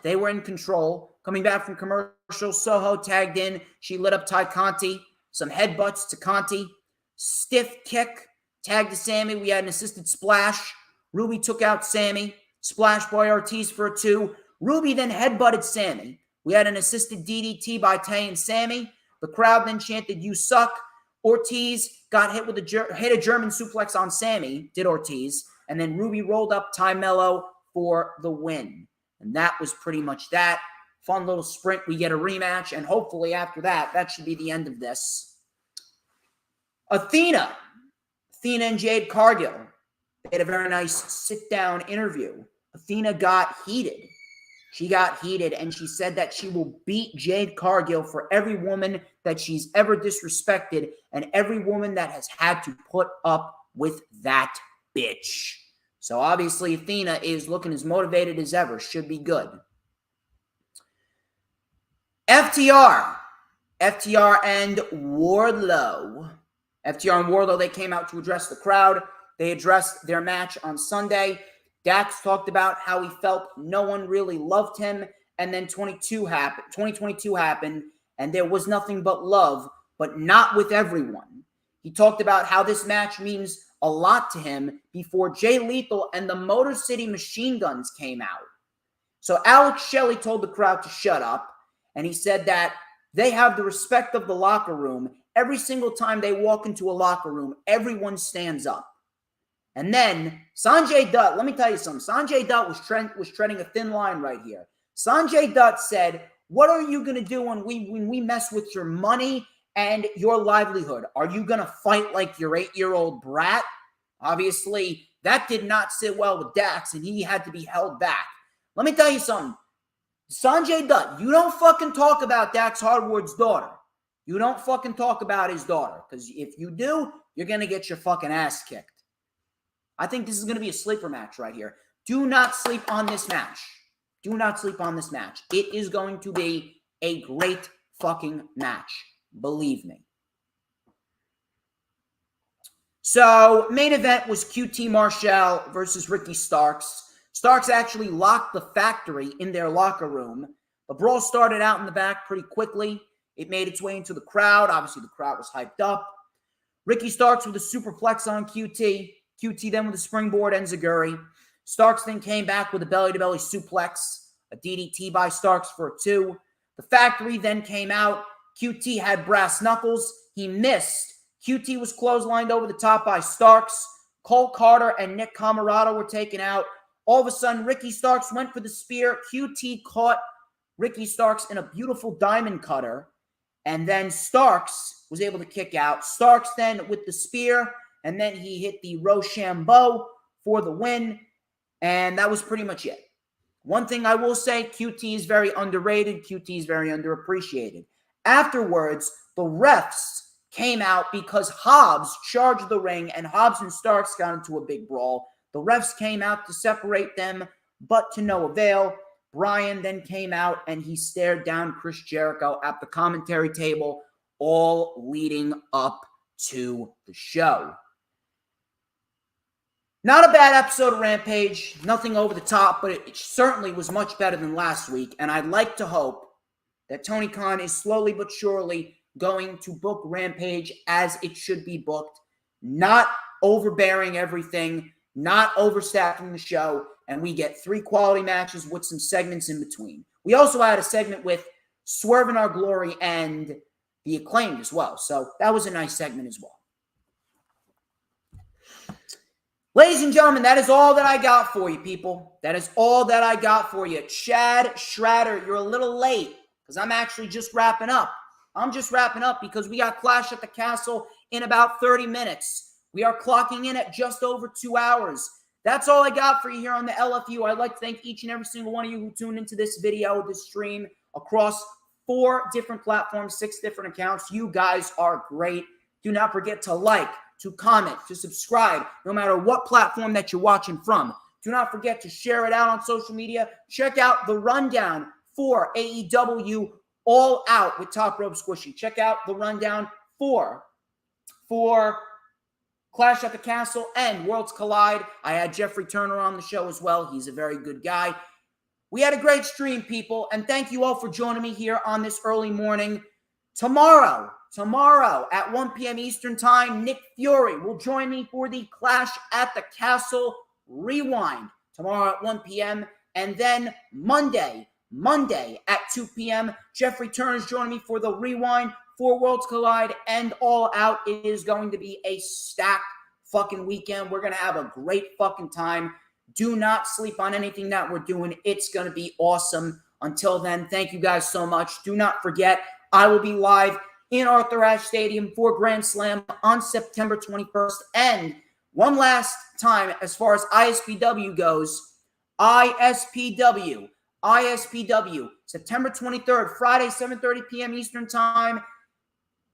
They were in control. Coming back from commercial, Soho tagged in. She lit up Ty Conti. Some headbutts to Conti. Stiff kick. Tag to Sammy. We had an assisted splash. Ruby took out Sammy. Splash by Ortiz for a 2. Ruby then headbutted Sammy. We had an assisted DDT by Tay and Sammy. The crowd then chanted, "You suck." Ortiz got hit with hit a German suplex on Sammy, did Ortiz. And then Ruby rolled up Ty Mello for the win. And that was pretty much that. Fun little sprint. We get a rematch. And hopefully after that, that should be the end of this. Athena and Jade Cargill. They had a very nice sit-down interview. Athena got heated. She got heated, and she said that she will beat Jade Cargill for every woman that she's ever disrespected and every woman that has had to put up with that bitch. So obviously Athena is looking as motivated as ever. Should be good. FTR and Wardlow. FTR and Wardlow, they came out to address the crowd. They addressed their match on Sunday. Dax talked about how he felt no one really loved him. And then 2022 happened, and there was nothing but love, but not with everyone. He talked about how this match means a lot to him before Jay Lethal and the Motor City Machine Guns came out. So Alex Shelley told the crowd to shut up, and he said that they have the respect of the locker room. Every single time they walk into a locker room, everyone stands up. And then Sanjay Dutt, let me tell you something. Sanjay Dutt was treading a thin line right here. Sanjay Dutt said, "What are you going to do when we mess with your money and your livelihood? Are you going to fight like your 8-year-old brat?" Obviously, that did not sit well with Dax, and he had to be held back. Let me tell you something. Sanjay Dutt, you don't fucking talk about Dax Hardwood's daughter. You don't fucking talk about his daughter, because if you do, you're going to get your fucking ass kicked. I think this is going to be a sleeper match right here. Do not sleep on this match. Do not sleep on this match. It is going to be a great fucking match. Believe me. So, main event was QT Marshall versus Ricky Starks. Starks actually locked the factory in their locker room. The brawl started out in the back pretty quickly. It made its way into the crowd. Obviously, the crowd was hyped up. Ricky Starks with a superplex on QT. QT then with a springboard enziguri. Starks then came back with a belly-to-belly suplex. A DDT by Starks for a 2. The factory then came out. QT had brass knuckles. He missed. QT was clotheslined over the top by Starks. Cole Carter and Nick Camarado were taken out. All of a sudden, Ricky Starks went for the spear. QT caught Ricky Starks in a beautiful diamond cutter. And then Starks was able to kick out. Starks then with the spear. And then he hit the Rochambeau for the win. And that was pretty much it. One thing I will say, QT is very underrated. QT is very underappreciated. Afterwards, the refs came out because Hobbs charged the ring and Hobbs and Starks got into a big brawl. The refs came out to separate them, but to no avail. Bryan then came out and he stared down Chris Jericho at the commentary table, all leading up to the show. Not a bad episode of Rampage, nothing over the top, but it certainly was much better than last week, and I'd like to hope that Tony Khan is slowly but surely going to book Rampage as it should be booked, not overbearing everything, not overstaffing the show, and we get 3 quality matches with some segments in between. We also had a segment with Swerve in Our Glory and The Acclaimed as well, so that was a nice segment as well. Ladies and gentlemen, that is all that I got for you, people. That is all that I got for you. Chad Schrader, you're a little late because I'm actually just wrapping up. I'm just wrapping up because we got Clash at the Castle in about 30 minutes. We are clocking in at just over 2 hours. That's all I got for you here on the LFU. I'd like to thank each and every single one of you who tuned into this video, this stream, across 4 different platforms, 6 different accounts. You guys are great. Do not forget to like, to comment, to subscribe, no matter what platform that you're watching from. Do not forget to share it out on social media. Check out the rundown for AEW All Out with Top Rope Squishy. Check out the rundown for Clash at the Castle and Worlds Collide. I had Jeffrey Turner on the show as well. He's a very good guy. We had a great stream, people, and thank you all for joining me here on this early morning. Tomorrow at 1 p.m. Eastern Time, Nick Fury will join me for the Clash at the Castle Rewind tomorrow at 1 p.m. And then Monday at 2 p.m., Jeffrey Turner's joining me for the Rewind for Worlds Collide and All Out. It is going to be a stacked fucking weekend. We're going to have a great fucking time. Do not sleep on anything that we're doing. It's going to be awesome. Until then, thank you guys so much. Do not forget, I will be live in Arthur Ashe Stadium for Grand Slam on September 21st. And one last time, as far as ISPW goes, ISPW, September 23rd, Friday, 7:30 p.m. Eastern Time.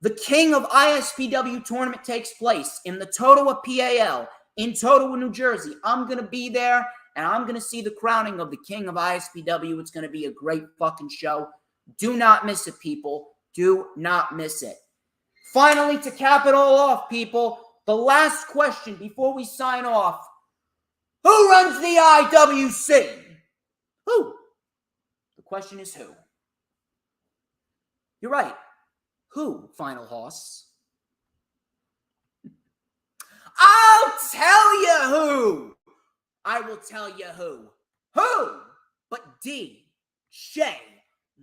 The King of ISPW tournament takes place in the Totowa PAL in Totowa, New Jersey. I'm going to be there, and I'm going to see the crowning of the King of ISPW. It's going to be a great fucking show. Do not miss it, people. Do not miss it. Finally, to cap it all off, people, the last question before we sign off. Who runs the IWC? Who? The question is who? You're right. Who, Final Hoss? I'll tell you who. I will tell you who. Who but DJ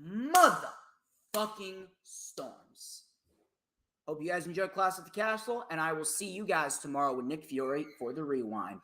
motherfucking Storms. Hope you guys enjoyed Clash at the Castle, and I will see you guys tomorrow with Nick Fury for the Rewind.